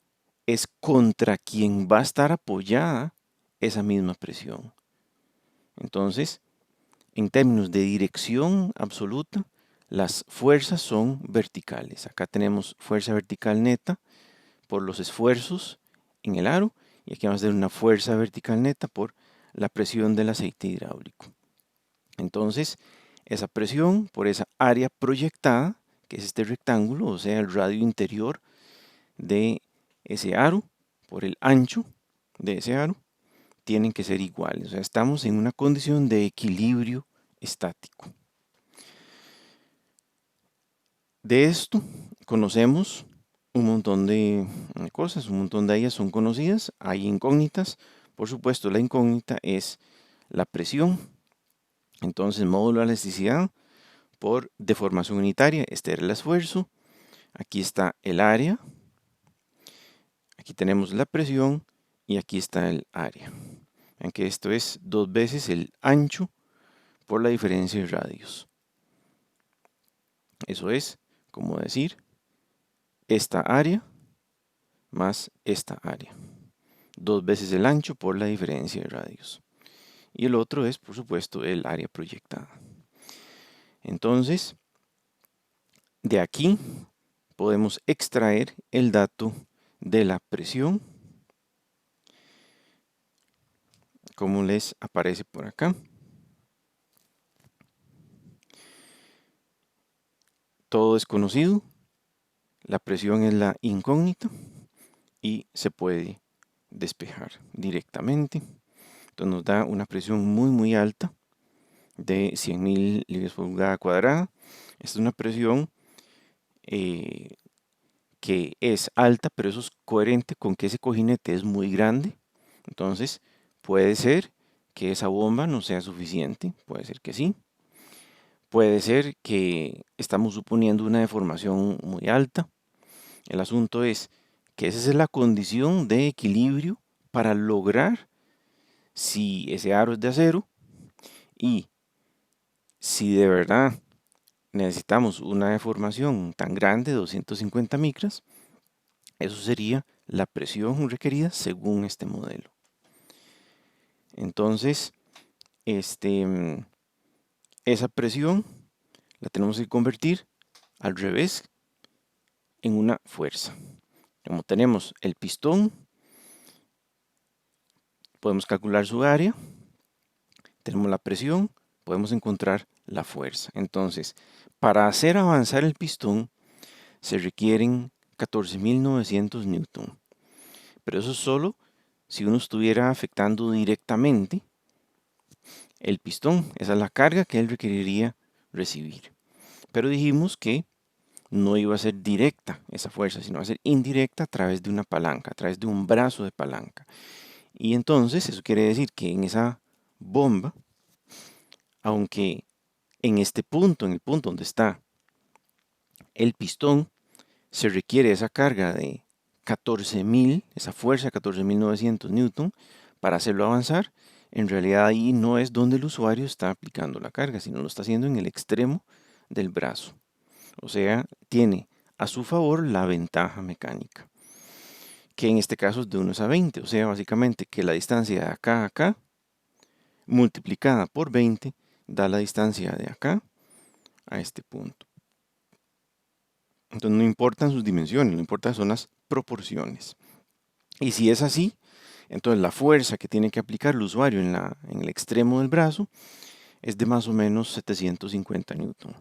Speaker 1: es contra quien va a estar apoyada esa misma presión. Entonces, en términos de dirección absoluta, las fuerzas son verticales. Acá tenemos fuerza vertical neta por los esfuerzos en el aro y aquí vamos a tener una fuerza vertical neta por la presión del aceite hidráulico. Entonces, esa presión por esa área proyectada, que es este rectángulo, o sea, el radio interior de ese aro, por el ancho de ese aro, tienen que ser iguales. O sea, estamos en una condición de equilibrio estático. De esto conocemos un montón de cosas, un montón de ellas son conocidas, hay incógnitas. Por supuesto, la incógnita es la presión. Entonces, módulo de elasticidad por deformación unitaria, este era el esfuerzo. Aquí está el área. Aquí tenemos la presión y aquí está el área. Vean que esto es 2 veces el ancho por la diferencia de radios. Eso es como decir esta área más esta área. 2 veces el ancho por la diferencia de radios. Y el otro es, por supuesto, el área proyectada. Entonces, de aquí podemos extraer el dato de la presión, como les aparece por acá. Todo es conocido, la presión es la incógnita y se puede despejar directamente. Entonces nos da una presión muy alta de 100.000 libras por pulgada cuadrada. Esta es una presión que es alta, pero eso es coherente con que ese cojinete es muy grande. Entonces puede ser que esa bomba no sea suficiente, puede ser que sí. Puede ser que estamos suponiendo una deformación muy alta. El asunto es que esa es la condición de equilibrio para lograr, si ese aro es de acero y si de verdad necesitamos una deformación tan grande, 250 micras, eso sería la presión requerida según este modelo. Entonces, esa presión la tenemos que convertir al revés en una fuerza. Como tenemos el pistón, podemos calcular su área, tenemos la presión, podemos encontrar la fuerza. Entonces, para hacer avanzar el pistón se requieren 14.900 newton. Pero eso es solo si uno estuviera afectando directamente el pistón. Esa es la carga que él requeriría recibir. Pero dijimos que no iba a ser directa esa fuerza, sino va a ser indirecta a través de una palanca, a través de un brazo de palanca. Y entonces eso quiere decir que en esa bomba, aunque en este punto, en el punto donde está el pistón, se requiere esa carga de 14.000, esa fuerza de 14.900 newton para hacerlo avanzar, en realidad ahí no es donde el usuario está aplicando la carga, sino lo está haciendo en el extremo del brazo. O sea, tiene a su favor la ventaja mecánica, que en este caso es de 1 a 20, o sea, básicamente que la distancia de acá a acá multiplicada por 20 da la distancia de acá a este punto. Entonces no importan sus dimensiones, lo que importa son las proporciones. Y si es así, entonces la fuerza que tiene que aplicar el usuario en el extremo del brazo es de más o menos 750 newton.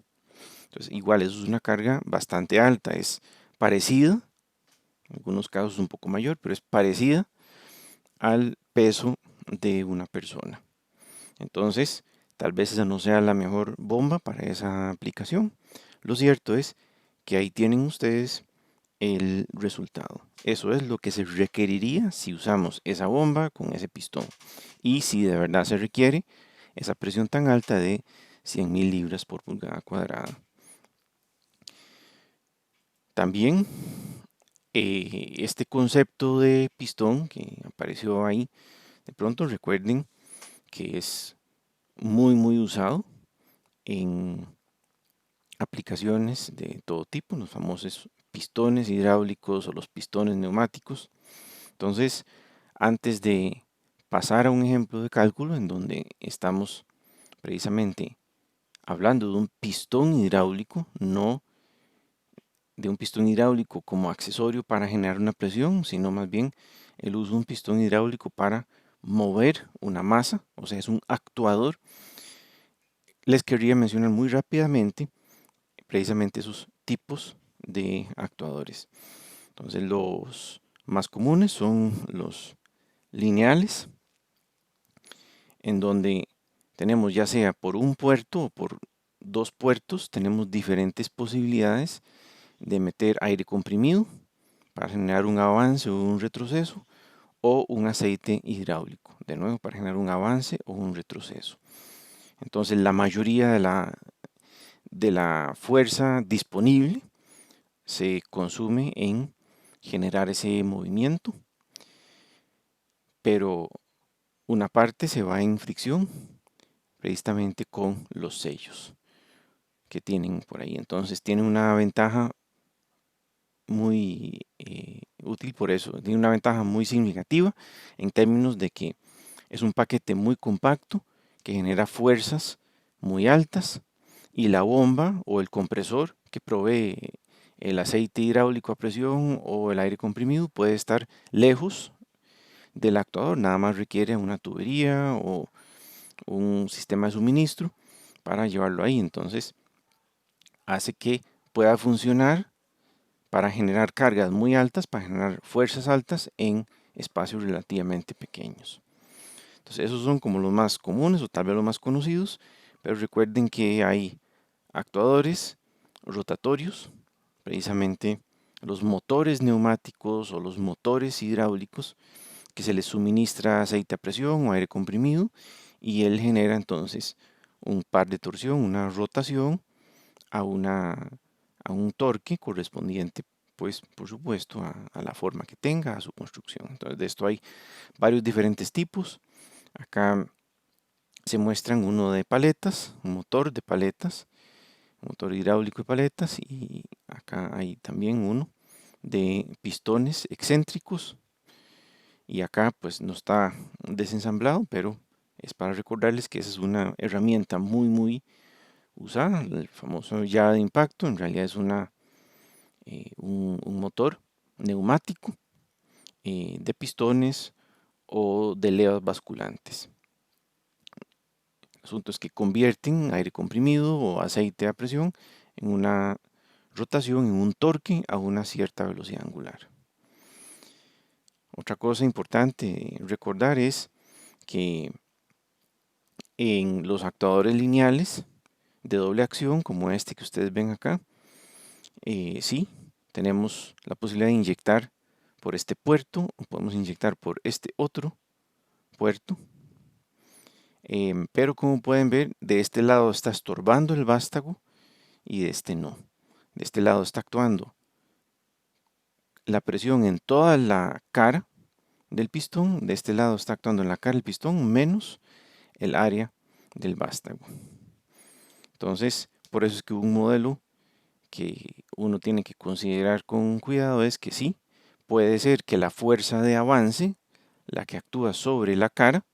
Speaker 1: Entonces igual eso es una carga bastante alta, es parecida, en algunos casos un poco mayor, pero es parecida al peso de una persona. Entonces, tal vez esa no sea la mejor bomba para esa aplicación. Lo cierto es que ahí tienen ustedes el resultado. Eso es lo que se requeriría si usamos esa bomba con ese pistón. Y si de verdad se requiere esa presión tan alta de 100.000 libras por pulgada cuadrada. También este concepto de pistón que apareció ahí, de pronto recuerden que es muy usado en aplicaciones de todo tipo, los famosos pistones hidráulicos o los pistones neumáticos. Entonces, antes de pasar a un ejemplo de cálculo en donde estamos precisamente hablando de un pistón hidráulico, no de un pistón hidráulico como accesorio para generar una presión, sino más bien el uso de un pistón hidráulico para mover una masa, o sea, es un actuador. Les quería mencionar muy rápidamente precisamente esos tipos de actuadores. Entonces, los más comunes son los lineales, en donde tenemos ya sea por un puerto o por dos puertos, tenemos diferentes posibilidades de meter aire comprimido para generar un avance o un retroceso, o un aceite hidráulico, de nuevo para generar un avance o un retroceso. Entonces la mayoría de la fuerza disponible se consume en generar ese movimiento, pero una parte se va en fricción precisamente con los sellos que tienen por ahí. Entonces tiene una ventaja muy útil por eso. Tiene una ventaja muy significativa en términos de que es un paquete muy compacto que genera fuerzas muy altas y la bomba o el compresor que provee el aceite hidráulico a presión o el aire comprimido puede estar lejos del actuador. Nada más requiere una tubería o un sistema de suministro para llevarlo ahí. Entonces hace que pueda funcionar para generar cargas muy altas, para generar fuerzas altas en espacios relativamente pequeños. Entonces esos son como los más comunes o tal vez los más conocidos, pero recuerden que hay actuadores rotatorios, precisamente los motores neumáticos o los motores hidráulicos que se les suministra aceite a presión o aire comprimido y él genera entonces un par de torsión, una rotación a, a un torque correspondiente, pues por supuesto a la forma que tenga, a su construcción. Entonces de esto hay varios diferentes tipos. Acá se muestran uno de paletas, un motor de paletas, un motor hidráulico de paletas y acá hay también uno de pistones excéntricos y acá pues no está desensamblado, pero es para recordarles que esa es una herramienta muy usada, el famoso llave de impacto. En realidad es un motor neumático de pistones o de levas basculantes. El asunto es que convierten aire comprimido o aceite a presión en una rotación, en un torque a una cierta velocidad angular. Otra cosa importante recordar es que en los actuadores lineales de doble acción, como este que ustedes ven acá, sí, tenemos la posibilidad de inyectar por este puerto o podemos inyectar por este otro puerto. Pero como pueden ver, de este lado está estorbando el vástago y de este no. De este lado está actuando la presión en toda la cara del pistón, de este lado está actuando en la cara del pistón menos el área del vástago. Entonces, por eso es que un modelo que uno tiene que considerar con cuidado es que sí, puede ser que la fuerza de avance, la que actúa sobre la cara,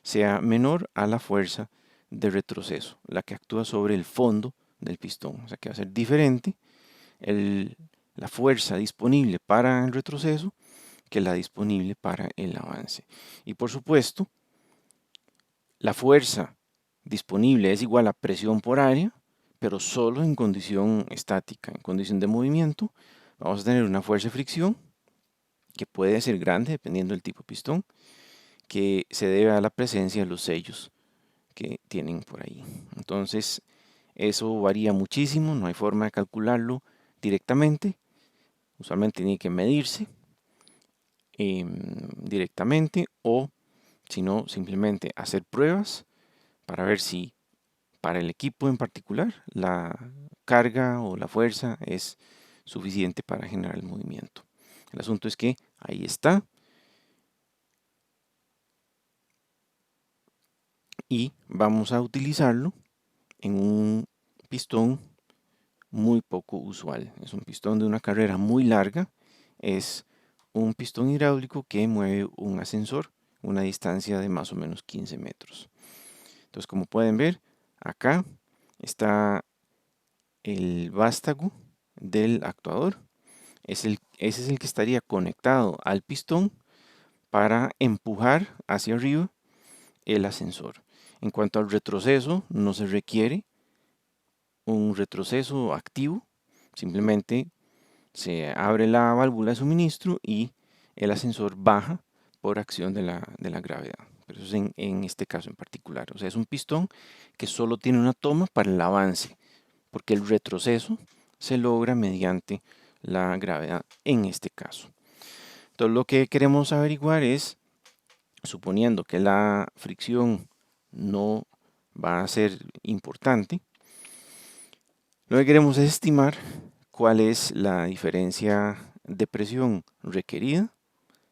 Speaker 1: sea menor a la fuerza de retroceso, la que actúa sobre el fondo del pistón. O sea que va a ser diferente la fuerza disponible para el retroceso que la disponible para el avance. Y por supuesto, la fuerza disponible es igual a presión por área, pero solo en condición estática. En condición de movimiento vamos a tener una fuerza de fricción que puede ser grande dependiendo del tipo de pistón, que se debe a la presencia de los sellos que tienen por ahí. Entonces, eso varía muchísimo, no hay forma de calcularlo directamente. Usualmente tiene que medirse directamente o, si no, simplemente hacer pruebas para ver si para el equipo en particular la carga o la fuerza es suficiente para generar el movimiento. El asunto es que ahí está y vamos a utilizarlo en un pistón muy poco usual. Es un pistón de una carrera muy larga. Es un pistón hidráulico que mueve un ascensor una distancia de más o menos 15 metros. Entonces, como pueden ver, acá está el vástago del actuador. Ese es el que estaría conectado al pistón para empujar hacia arriba el ascensor. En cuanto al retroceso, no se requiere un retroceso activo, simplemente se abre la válvula de suministro y el ascensor baja por acción de la gravedad. Pero eso es en este caso en particular. O sea, es un pistón que solo tiene una toma para el avance, porque el retroceso se logra mediante la gravedad en este caso. Entonces lo que queremos averiguar es, suponiendo que la fricción no va a ser importante, lo que queremos es estimar cuál es la diferencia de presión requerida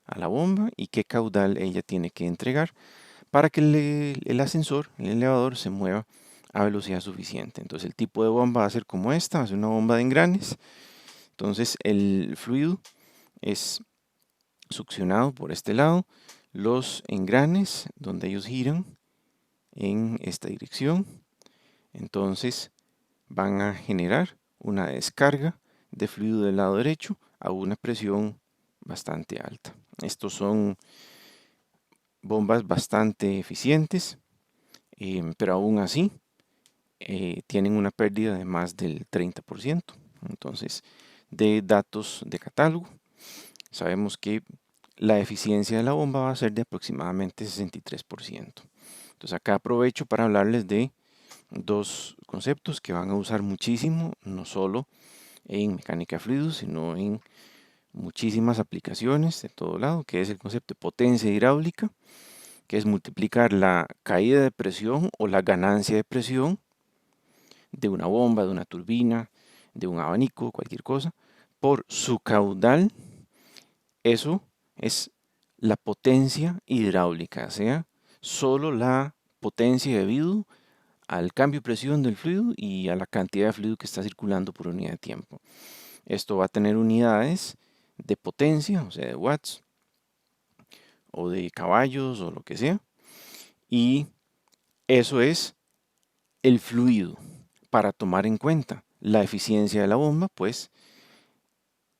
Speaker 1: a la bomba y qué caudal ella tiene que entregar para que el ascensor, el elevador, se mueva a velocidad suficiente. Entonces el tipo de bomba va a ser como esta, va a ser una bomba de engranes. Entonces el fluido es succionado por este lado. Los engranes donde ellos giran en esta dirección, entonces van a generar una descarga de fluido del lado derecho a una presión bastante alta. Estos son bombas bastante eficientes, pero aún así tienen una pérdida de más del 30%. Entonces, de datos de catálogo, sabemos que la eficiencia de la bomba va a ser de aproximadamente 63%. Entonces, acá aprovecho para hablarles de dos conceptos que van a usar muchísimo, no solo en mecánica de fluidos, sino en muchísimas aplicaciones de todo lado, que es el concepto de potencia hidráulica, que es multiplicar la caída de presión o la ganancia de presión de una bomba, de una turbina, de un abanico, cualquier cosa, por su caudal. Eso es la potencia hidráulica, o sea, solo la potencia debido al cambio de presión del fluido y a la cantidad de fluido que está circulando por unidad de tiempo. Esto va a tener unidades de potencia, o sea, de watts, o de caballos, o lo que sea, y eso es el fluido. Para tomar en cuenta la eficiencia de la bomba, pues,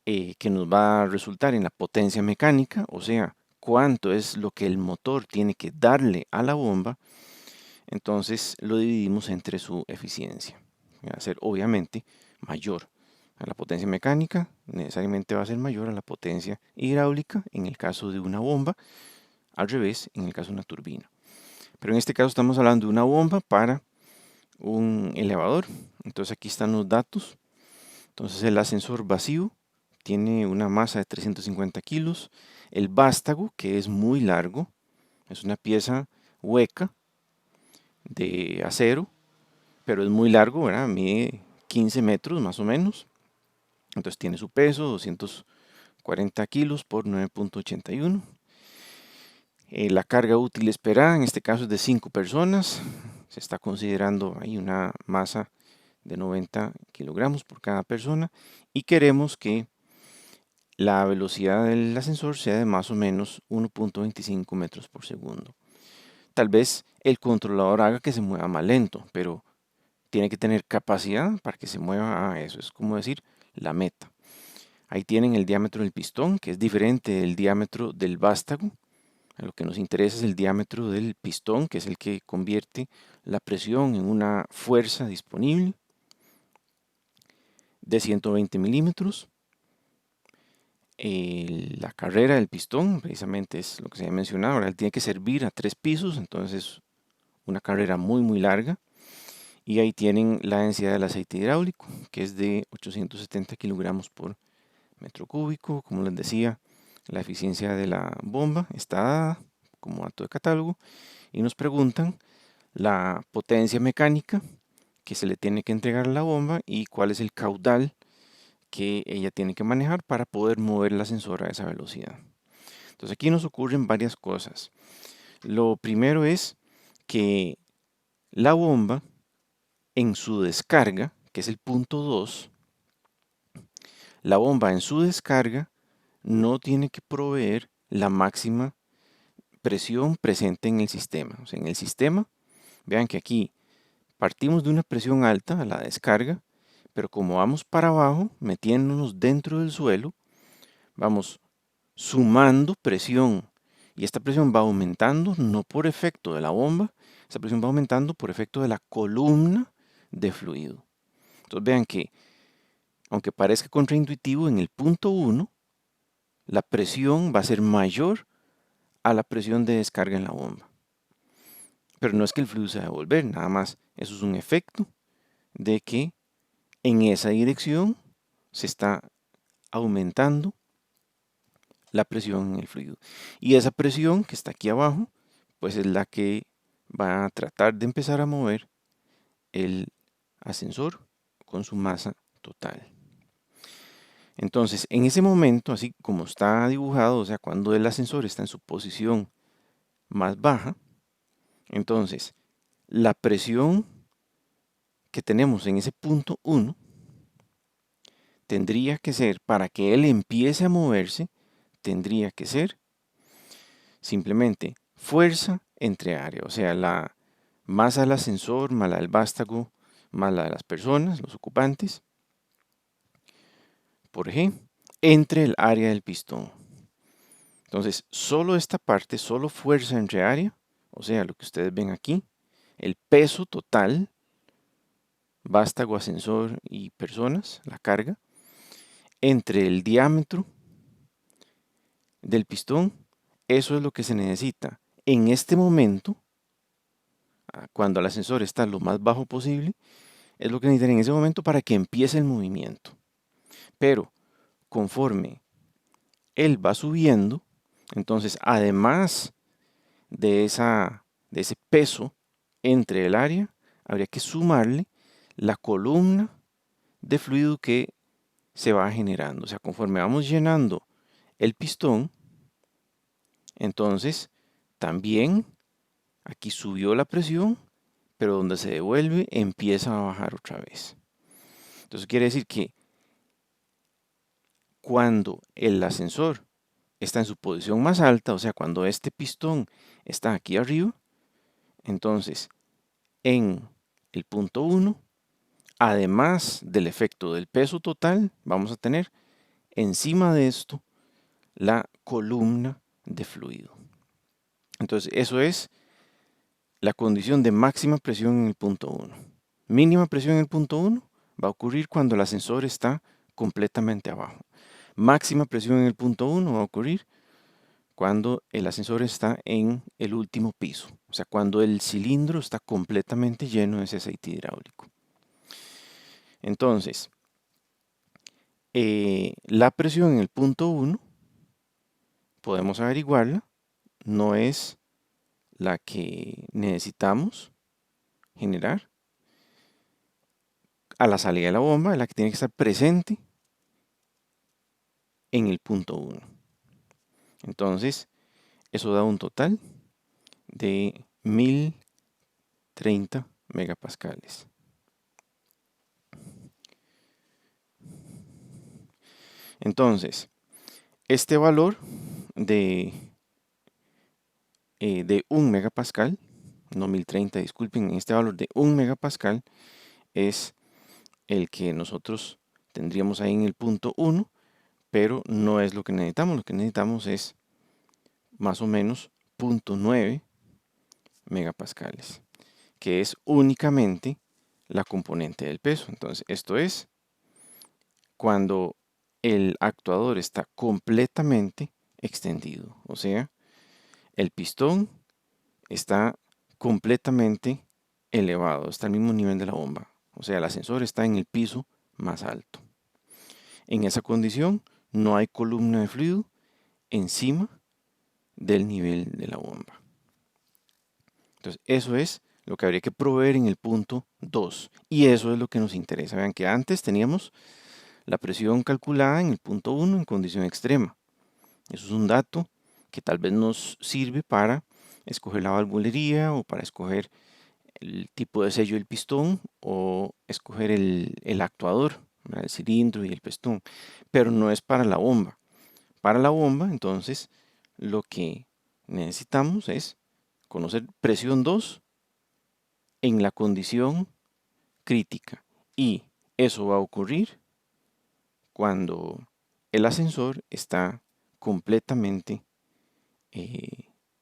Speaker 1: que nos va a resultar en la potencia mecánica, o sea, cuánto es lo que el motor tiene que darle a la bomba, entonces lo dividimos entre su eficiencia. Va a ser obviamente mayor a la potencia mecánica, necesariamente va a ser mayor a la potencia hidráulica en el caso de una bomba, al revés en el caso de una turbina. Pero en este caso estamos hablando de una bomba para un elevador. Entonces aquí están los datos. Entonces el ascensor vacío tiene una masa de 350 kilos. El vástago, que es muy largo, es una pieza hueca de acero, pero es muy largo, ¿verdad? Mide 15 metros más o menos. Entonces tiene su peso, 240 kilos por 9.81. La carga útil esperada en este caso es de 5 personas. Se está considerando ahí una masa de 90 kilogramos por cada persona y queremos que la velocidad del ascensor sea de más o menos 1.25 metros por segundo. Tal vez el controlador haga que se mueva más lento, pero tiene que tener capacidad para que se mueva a eso. Es como decir la meta. Ahí tienen el diámetro del pistón, que es diferente del diámetro del vástago. Lo que nos interesa es el diámetro del pistón, que es el que convierte la presión en una fuerza disponible de 120 milímetros. La carrera del pistón, precisamente es lo que se ha mencionado, ahora él tiene que servir a 3 pisos, entonces una carrera muy larga. Y ahí tienen la densidad del aceite hidráulico, que es de 870 kilogramos por metro cúbico. Como les decía, la eficiencia de la bomba está dada como dato de catálogo. Y nos preguntan la potencia mecánica que se le tiene que entregar a la bomba y cuál es el caudal que ella tiene que manejar para poder mover el ascensor a esa velocidad. Entonces aquí nos ocurren varias cosas. Lo primero es que la bomba en su descarga, que es el punto 2, la bomba en su descarga no tiene que proveer la máxima presión presente en el sistema. O sea, en el sistema, vean que aquí partimos de una presión alta a la descarga, pero como vamos para abajo, metiéndonos dentro del suelo, vamos sumando presión. Y esta presión va aumentando no por efecto de la bomba, esta presión va aumentando por efecto de la columna de fluido. Entonces vean que, aunque parezca contraintuitivo, en el punto 1, la presión va a ser mayor a la presión de descarga en la bomba. Pero no es que el fluido se va a devolver, nada más. Eso es un efecto de que en esa dirección se está aumentando la presión en el fluido. Y esa presión que está aquí abajo, pues es la que va a tratar de empezar a mover el ascensor con su masa total. Entonces, en ese momento, así como está dibujado, o sea, cuando el ascensor está en su posición más baja, entonces la presión que tenemos en ese punto 1 tendría que ser, para que él empiece a moverse, tendría que ser simplemente fuerza entre área, o sea, la masa del ascensor más la del vástago más la de las personas, los ocupantes, por ejemplo, entre el área del pistón. Entonces, solo esta parte, solo fuerza entre área, o sea, lo que ustedes ven aquí, el peso total, vástago, ascensor y personas, la carga, entre el diámetro del pistón, eso es lo que se necesita en este momento, cuando el ascensor está lo más bajo posible, es lo que necesitan en ese momento para que empiece el movimiento. Pero conforme él va subiendo, entonces además de ese peso entre el área, habría que sumarle la columna de fluido que se va generando. O sea, conforme vamos llenando el pistón, entonces también aquí subió la presión, pero donde se devuelve empieza a bajar otra vez. Entonces quiere decir que cuando el ascensor está en su posición más alta, o sea, cuando este pistón está aquí arriba, entonces en el punto 1, además del efecto del peso total, vamos a tener encima de esto la columna de fluido. Entonces, eso es la condición de máxima presión en el punto 1. Mínima presión en el punto 1 va a ocurrir cuando el ascensor está completamente abajo. Máxima presión en el punto 1 va a ocurrir cuando el ascensor está en el último piso, o sea, cuando el cilindro está completamente lleno de ese aceite hidráulico. Entonces, la presión en el punto 1 podemos averiguarla, no es la que necesitamos generar a la salida de la bomba, es la que tiene que estar presente en el punto 1. Entonces, eso da un total de 1030 megapascales. Entonces, este valor de 1 megapascal, no 1030, disculpen, este valor de 1 megapascal es el que nosotros tendríamos ahí en el punto 1, pero no es lo que necesitamos. Lo que necesitamos es más o menos 0.9 megapascales, que es únicamente la componente del peso. Entonces, esto es cuando el actuador está completamente extendido, o sea, el pistón está completamente elevado, está al mismo nivel de la bomba, o sea, el ascensor está en el piso más alto. En esa condición no hay columna de fluido encima del nivel de la bomba. Entonces, eso es lo que habría que proveer en el punto 2. Y eso es lo que nos interesa. Vean que antes teníamos la presión calculada en el punto 1 en condición extrema. Eso es un dato que tal vez nos sirve para escoger la valvulería o para escoger el tipo de sello del pistón o escoger el actuador, el cilindro y el pistón. Pero no es para la bomba. Para la bomba, entonces, lo que necesitamos es conocer presión 2 en la condición crítica. Y eso va a ocurrir cuando el ascensor está completamente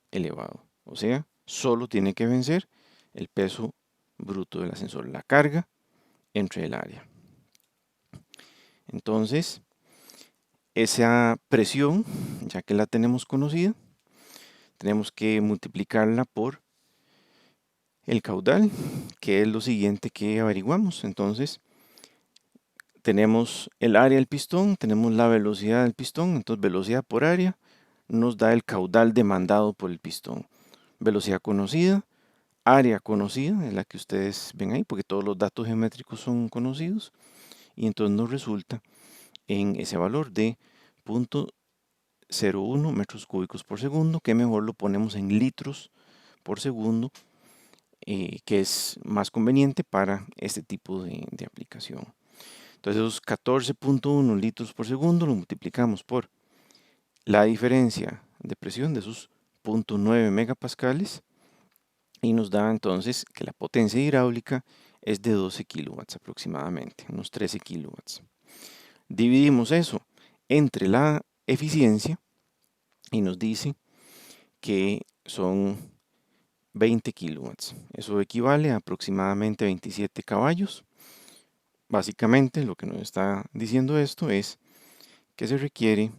Speaker 1: elevado. O sea, solo tiene que vencer el peso bruto del ascensor, la carga entre el área. Entonces, esa presión, ya que la tenemos conocida, tenemos que multiplicarla por el caudal, que es lo siguiente que averiguamos. Entonces, tenemos el área del pistón, tenemos la velocidad del pistón, entonces velocidad por área nos da el caudal demandado por el pistón. Velocidad conocida, área conocida, es la que ustedes ven ahí, porque todos los datos geométricos son conocidos, y entonces nos resulta en ese valor de 0.01 metros cúbicos por segundo, que mejor lo ponemos en litros por segundo, que es más conveniente para este tipo de aplicación. Entonces esos 14.1 litros por segundo lo multiplicamos por la diferencia de presión de sus 0.9 megapascales y nos da entonces que la potencia hidráulica es de 12 kilowatts aproximadamente, unos 13 kilowatts. Dividimos eso entre la eficiencia y nos dice que son 20 kilowatts. Eso equivale a aproximadamente 27 caballos. Básicamente lo que nos está diciendo esto es que se requiere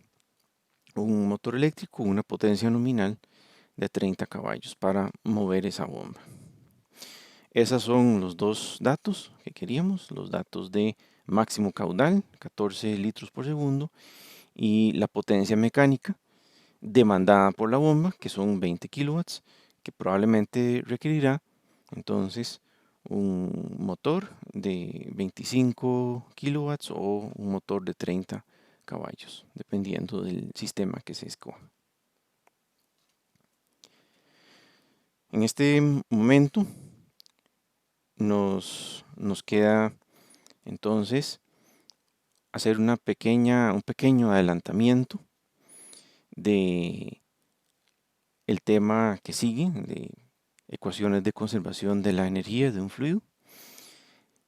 Speaker 1: un motor eléctrico, una potencia nominal de 30 caballos para mover esa bomba. Esos son los dos datos que queríamos, los datos de máximo caudal, 14 litros por segundo, y la potencia mecánica demandada por la bomba, que son 20 kilowatts, que probablemente requerirá entonces un motor de 25 kilowatts o un motor de 30 caballos, dependiendo del sistema que se escoja. En este momento nos queda entonces hacer un pequeño adelantamiento de el tema que sigue, de ecuaciones de conservación de la energía de un fluido.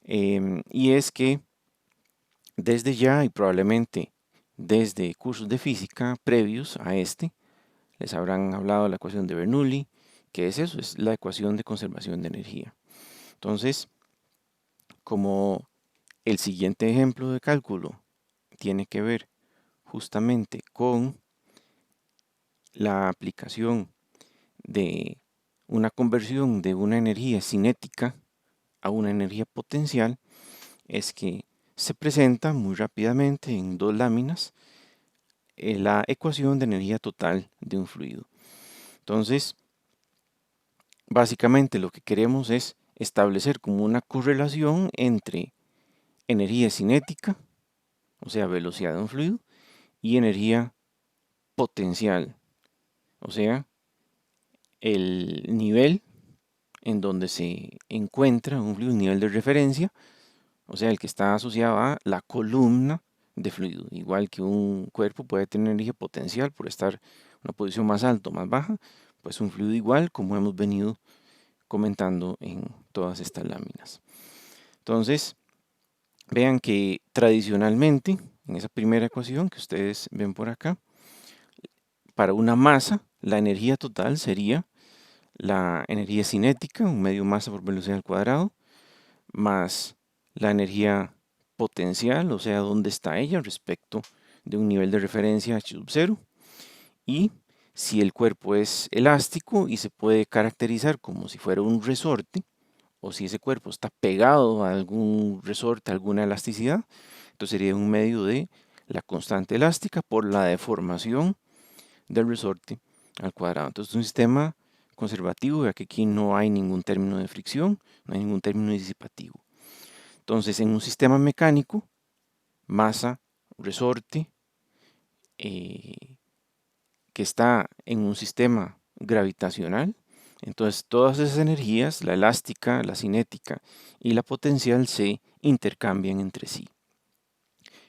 Speaker 1: Y es que desde ya y probablemente desde cursos de física previos a este, les habrán hablado de la ecuación de Bernoulli, que es eso, es la ecuación de conservación de energía. Entonces, como el siguiente ejemplo de cálculo tiene que ver justamente con la aplicación de una conversión de una energía cinética a una energía potencial, es que se presenta muy rápidamente en dos láminas la ecuación de energía total de un fluido. Entonces, básicamente lo que queremos es establecer como una correlación entre energía cinética, o sea, velocidad de un fluido, y energía potencial, o sea, el nivel en donde se encuentra un fluido, un nivel de referencia, o sea, el que está asociado a la columna de fluido. Igual que un cuerpo puede tener energía potencial por estar en una posición más alta o más baja, pues un fluido igual, como hemos venido comentando en todas estas láminas. Entonces, vean que tradicionalmente, en esa primera ecuación que ustedes ven por acá, para una masa, la energía total sería la energía cinética, un medio masa por velocidad al cuadrado, más la energía potencial, o sea, dónde está ella respecto de un nivel de referencia h sub 0. Y si el cuerpo es elástico y se puede caracterizar como si fuera un resorte, o si ese cuerpo está pegado a algún resorte, alguna elasticidad, entonces sería un medio de la constante elástica por la deformación del resorte al cuadrado. Entonces es un sistema conservativo, ya que aquí no hay ningún término de fricción, no hay ningún término disipativo. Entonces en un sistema mecánico, masa, resorte, que está en un sistema gravitacional, entonces todas esas energías, la elástica, la cinética y la potencial, se intercambian entre sí.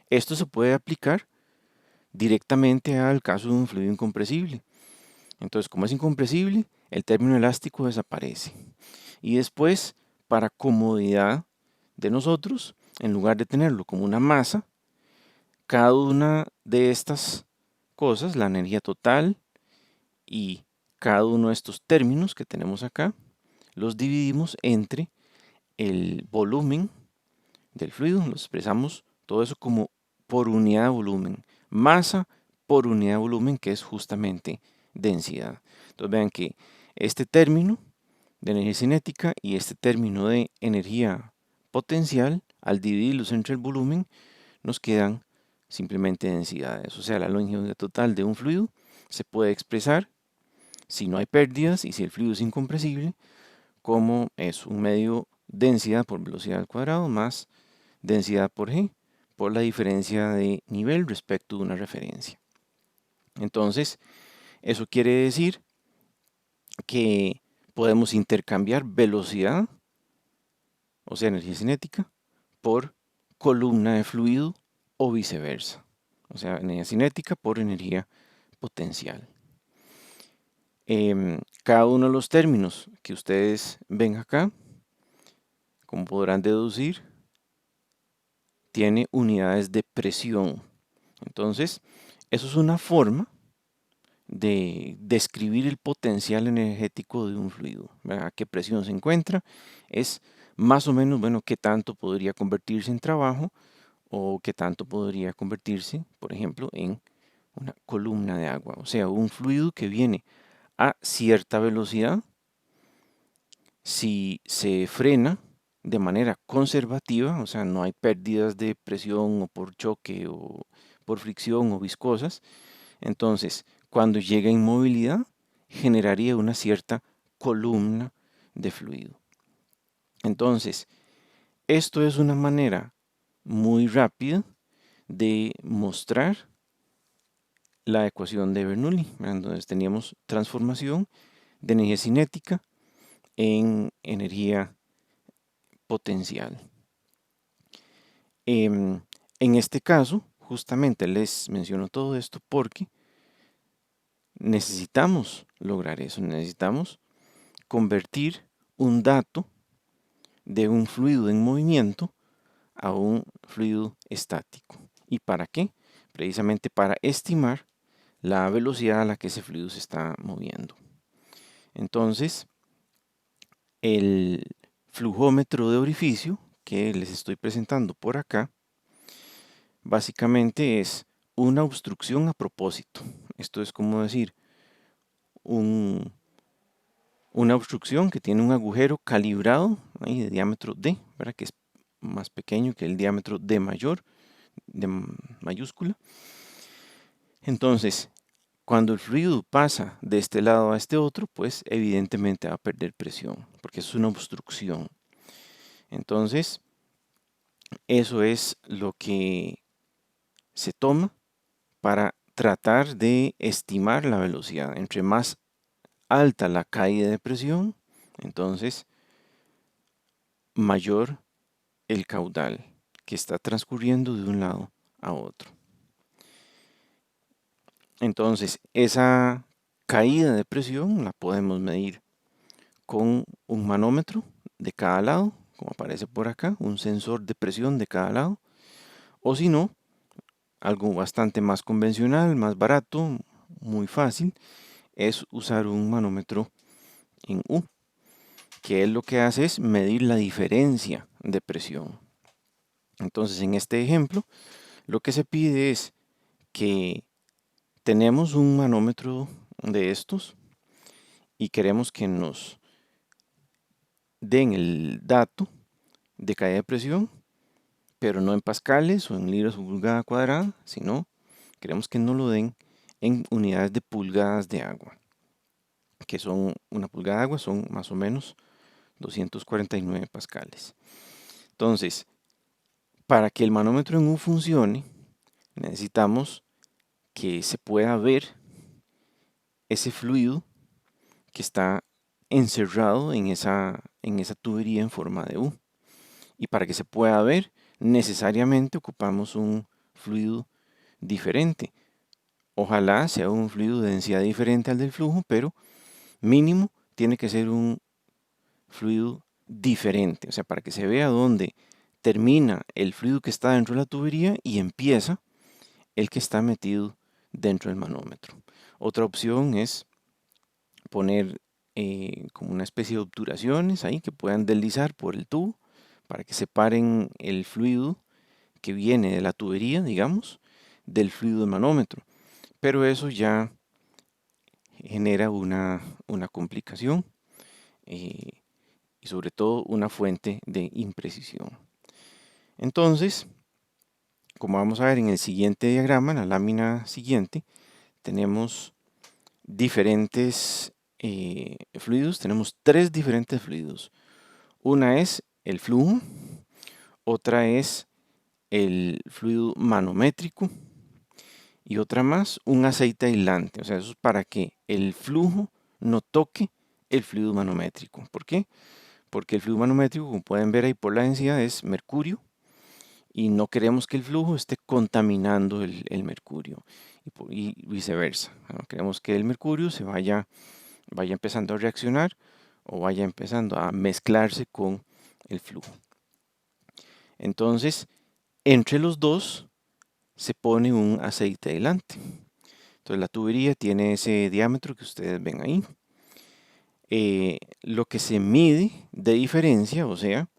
Speaker 1: Esto se puede aplicar directamente al caso de un fluido incompresible. Entonces, como es incompresible, el término elástico desaparece. Y después, para comodidad de nosotros, en lugar de tenerlo como una masa, cada una de estas cosas, la energía total y cada uno de estos términos que tenemos acá, los dividimos entre el volumen del fluido, lo expresamos todo eso como por unidad de volumen, masa por unidad de volumen, que es justamente densidad. Entonces vean que este término de energía cinética y este término de energía potencial, al dividirlos entre el volumen, nos quedan simplemente densidades. O sea, la longitud total de un fluido se puede expresar si no hay pérdidas y si el fluido es incompresible, como es un medio densidad por velocidad al cuadrado más densidad por G, por la diferencia de nivel respecto de una referencia. Entonces, eso quiere decir que podemos intercambiar velocidad, o sea, energía cinética, por columna de fluido o viceversa. O sea, energía cinética por energía potencial. Cada uno de los términos que ustedes ven acá, como podrán deducir, tiene unidades de presión. Entonces, eso es una forma de describir el potencial energético de un fluido. ¿A qué presión se encuentra? Es más o menos, bueno, qué tanto podría convertirse en trabajo o qué tanto podría convertirse, por ejemplo, en una columna de agua. O sea, un fluido que viene a cierta velocidad, si se frena de manera conservativa, o sea, no hay pérdidas de presión o por choque o por fricción o viscosas, entonces cuando llega a inmovilidad generaría una cierta columna de fluido. Entonces, esto es una manera muy rápida de mostrar la ecuación de Bernoulli. Entonces teníamos transformación de energía cinética en energía potencial. En este caso, justamente les menciono todo esto porque necesitamos lograr eso, necesitamos convertir un dato de un fluido en movimiento a un fluido estático. ¿Y para qué? Precisamente para estimar la velocidad a la que ese fluido se está moviendo. Entonces, el flujómetro de orificio que les estoy presentando por acá, básicamente es una obstrucción a propósito. Esto es como decir una obstrucción que tiene un agujero calibrado ahí de diámetro D, ¿verdad? Que es más pequeño que el diámetro D mayor, de mayúscula. Entonces, cuando el fluido pasa de este lado a este otro, pues evidentemente va a perder presión, porque es una obstrucción. Entonces, eso es lo que se toma para tratar de estimar la velocidad. Entre más alta la caída de presión, entonces mayor el caudal que está transcurriendo de un lado a otro. Entonces, esa caída de presión la podemos medir con un manómetro de cada lado, como aparece por acá, un sensor de presión de cada lado, o si no, algo bastante más convencional, más barato, muy fácil, es usar un manómetro en U, que es lo que hace es medir la diferencia de presión. Entonces, en este ejemplo, lo que se pide es que tenemos un manómetro de estos y queremos que nos den el dato de caída de presión, pero no en pascales o en libras por pulgada cuadrada, sino queremos que nos lo den en unidades de pulgadas de agua, que son una pulgada de agua, son más o menos 249 pascales. Entonces, para que el manómetro en U funcione, necesitamos que se pueda ver ese fluido que está encerrado en esa tubería en forma de U. Y para que se pueda ver, necesariamente ocupamos un fluido diferente. Ojalá sea un fluido de densidad diferente al del flujo, pero mínimo tiene que ser un fluido diferente. O sea, para que se vea dónde termina el fluido que está dentro de la tubería y empieza el que está metido dentro del manómetro. Otra opción es poner como una especie de obturaciones ahí que puedan deslizar por el tubo para que separen el fluido que viene de la tubería, digamos, del fluido del manómetro. Pero eso ya genera una complicación y sobre todo una fuente de imprecisión. Entonces, como vamos a ver en el siguiente diagrama, en la lámina siguiente, tenemos diferentes fluidos, tenemos tres diferentes fluidos. Una es el flujo, otra es el fluido manométrico y otra más, un aceite aislante. O sea, eso es para que el flujo no toque el fluido manométrico. ¿Por qué? Porque el fluido manométrico, como pueden ver ahí por la densidad, es mercurio y no queremos que el flujo esté contaminando el mercurio y viceversa. ¿No? Queremos que el mercurio vaya empezando a reaccionar o vaya empezando a mezclarse con el flujo. Entonces, entre los dos se pone un aceite aislante. Entonces la tubería tiene ese diámetro que ustedes ven ahí. Lo que se mide de diferencia, o sea,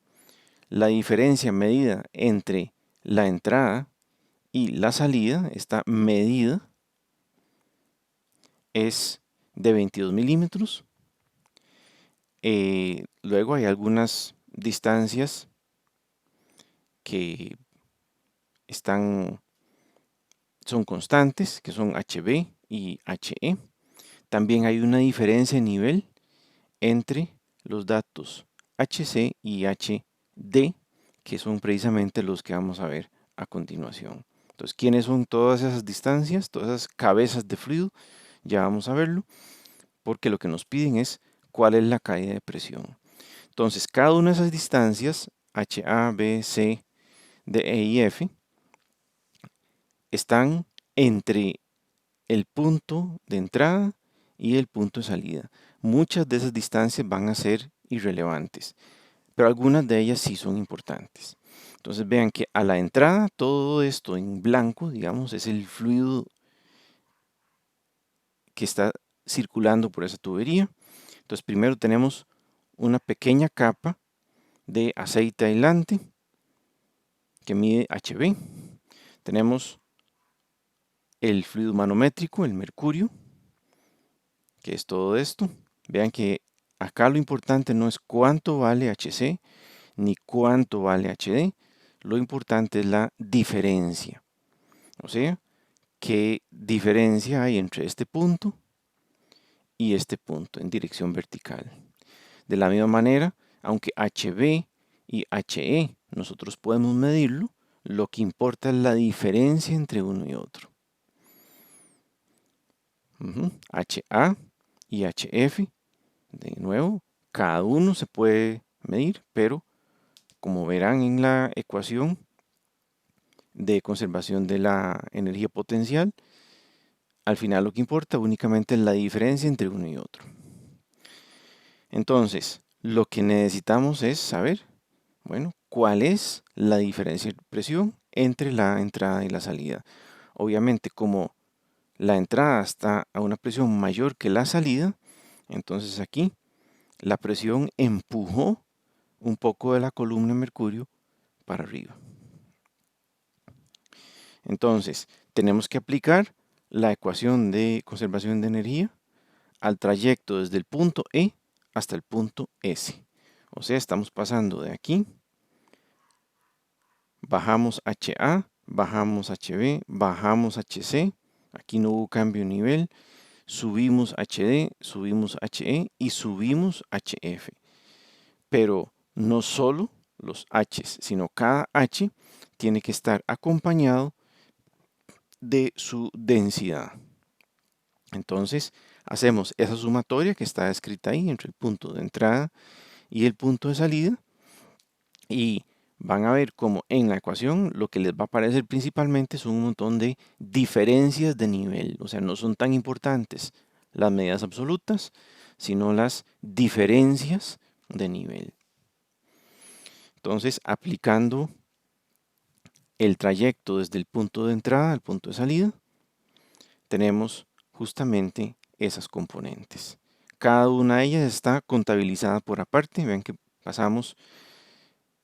Speaker 1: la diferencia medida entre la entrada y la salida, está medida, es de 22 milímetros. Luego hay algunas distancias que son constantes, que son HB y HE. También hay una diferencia de nivel entre los datos HC y HD, que son precisamente los que vamos a ver a continuación. Entonces, ¿quiénes son todas esas distancias, todas esas cabezas de fluido? Ya vamos a verlo, porque lo que nos piden es cuál es la caída de presión. Entonces, cada una de esas distancias, HA, B, C, D, E y F, están entre el punto de entrada y el punto de salida. Muchas de esas distancias van a ser irrelevantes, pero algunas de ellas sí son importantes. Entonces vean que a la entrada todo esto en blanco, digamos, es el fluido que está circulando por esa tubería. Entonces primero tenemos una pequeña capa de aceite aislante que mide HB. Tenemos el fluido manométrico, el mercurio, que es todo esto. Vean que acá lo importante no es cuánto vale HC ni cuánto vale HD. Lo importante es la diferencia. O sea, qué diferencia hay entre este punto y este punto en dirección vertical. De la misma manera, aunque HB y HE nosotros podemos medirlo, lo que importa es la diferencia entre uno y otro. HA y HF, de nuevo, cada uno se puede medir, pero como verán en la ecuación de conservación de la energía potencial, al final lo que importa únicamente es la diferencia entre uno y otro. Entonces, lo que necesitamos es saber, bueno, cuál es la diferencia de presión entre la entrada y la salida. Obviamente, como la entrada está a una presión mayor que la salida, entonces aquí la presión empujó un poco de la columna de mercurio para arriba. Entonces, tenemos que aplicar la ecuación de conservación de energía al trayecto desde el punto E hasta el punto S. O sea, estamos pasando de aquí, bajamos HA, bajamos HB, bajamos HC, aquí no hubo cambio de nivel, subimos HD, subimos HE y subimos HF. Pero no solo los H's, sino cada H tiene que estar acompañado de su densidad. Entonces, hacemos esa sumatoria que está escrita ahí entre el punto de entrada y el punto de salida y van a ver cómo en la ecuación lo que les va a aparecer principalmente son un montón de diferencias de nivel. O sea, no son tan importantes las medidas absolutas, sino las diferencias de nivel. Entonces, aplicando el trayecto desde el punto de entrada al punto de salida, tenemos justamente esas componentes. Cada una de ellas está contabilizada por aparte. Ven que pasamos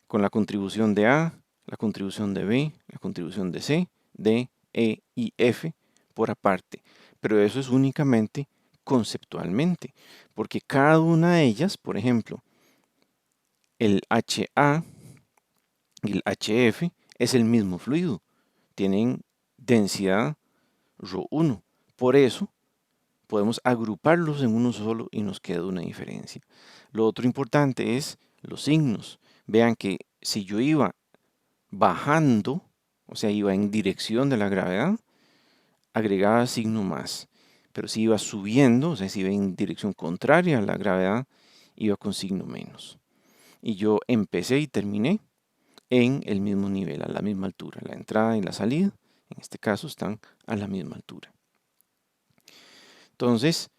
Speaker 1: con la contribución de A, la contribución de B, la contribución de C, D, E y F por aparte. Pero eso es únicamente conceptualmente, porque cada una de ellas, por ejemplo, el HA y el HF es el mismo fluido, tienen densidad ρ1. Por eso podemos agruparlos en uno solo y nos queda una diferencia. Lo otro importante es los signos. Vean que si yo iba bajando, o sea, iba en dirección de la gravedad, agregaba signo más. Pero si iba subiendo, o sea, si iba en dirección contraria a la gravedad, iba con signo menos. Y yo empecé y terminé en el mismo nivel, a la misma altura. La entrada y la salida, en este caso, están a la misma altura. Entonces,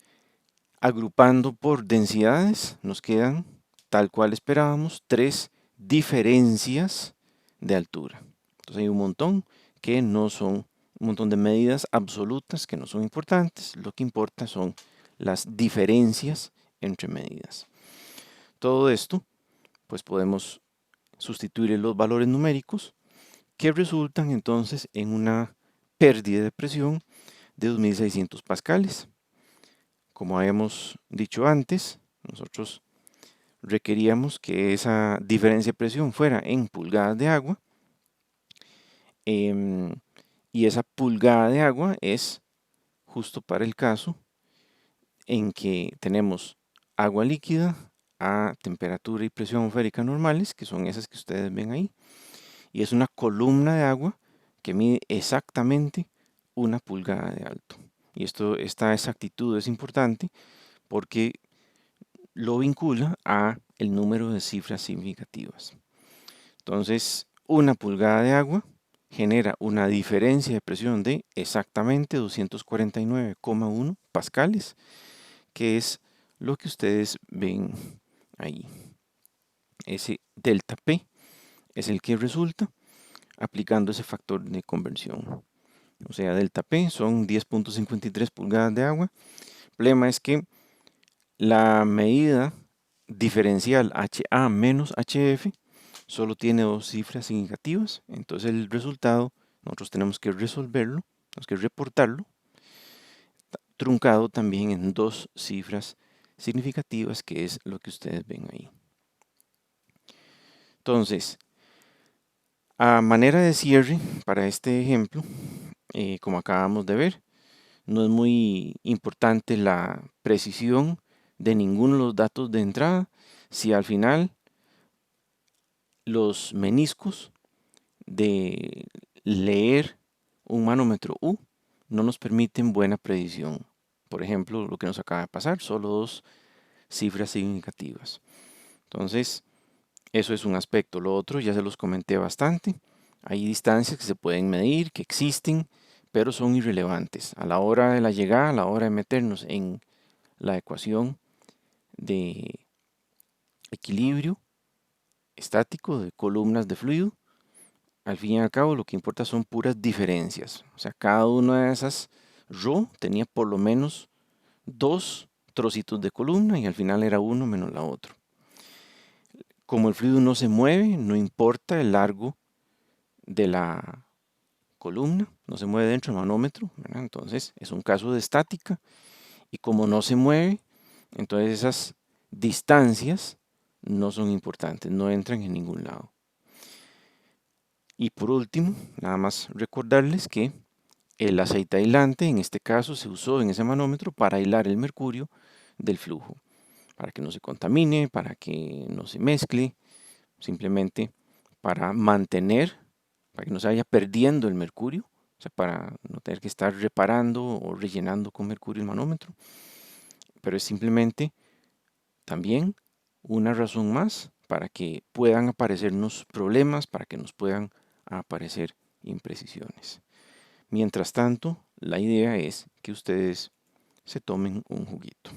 Speaker 1: agrupando por densidades, nos quedan, tal cual esperábamos, 3 diferencias de altura. Entonces hay un montón que no son, un montón de medidas absolutas que no son importantes. Lo que importa son las diferencias entre medidas. Todo esto, pues podemos sustituir los valores numéricos que resultan entonces en una pérdida de presión de 2600 pascales. Como habíamos dicho antes, nosotros requeríamos que esa diferencia de presión fuera en pulgadas de agua, y esa pulgada de agua es justo para el caso en que tenemos agua líquida a temperatura y presión atmosférica normales, que son esas que ustedes ven ahí, y es una columna de agua que mide exactamente 1 pulgada de alto. Y esta exactitud es importante porque lo vincula a el número de cifras significativas. Entonces, 1 pulgada de agua genera una diferencia de presión de exactamente 249,1 pascales, que es lo que ustedes ven ahí. Ese delta P es el que resulta aplicando ese factor de conversión. O sea, delta P son 10.53 pulgadas de agua. El problema es que la medida diferencial HA menos HF solo tiene 2 cifras significativas. Entonces el resultado nosotros tenemos que resolverlo, tenemos que reportarlo, truncado también en 2 cifras significativas, que es lo que ustedes ven ahí. Entonces, a manera de cierre para este ejemplo, como acabamos de ver, no es muy importante la precisión de ninguno de los datos de entrada si al final los meniscos de leer un manómetro U no nos permiten buena predicción. Por ejemplo, lo que nos acaba de pasar, solo 2 cifras significativas. Entonces, eso es un aspecto. Lo otro ya se los comenté bastante. Hay distancias que se pueden medir, que existen, pero son irrelevantes. A la hora de la llegada, a la hora de meternos en la ecuación de equilibrio estático de columnas de fluido, al fin y al cabo lo que importa son puras diferencias. O sea, cada una de esas ρ tenía por lo menos 2 trocitos de columna y al final era uno menos la otra. Como el fluido no se mueve, no importa el largo de la columna, no se mueve dentro del manómetro, ¿verdad? Entonces es un caso de estática, y como no se mueve, entonces esas distancias no son importantes, no entran en ningún lado. Y por último, nada más recordarles que el aceite aislante en este caso se usó en ese manómetro para aislar el mercurio del flujo, para que no se contamine, para que no se mezcle, simplemente para mantener, para que no se vaya perdiendo el mercurio, o sea, para no tener que estar reparando o rellenando con mercurio el manómetro. Pero es simplemente también una razón más para que puedan aparecernos problemas, para que nos puedan aparecer imprecisiones. Mientras tanto, la idea es que ustedes se tomen un juguito.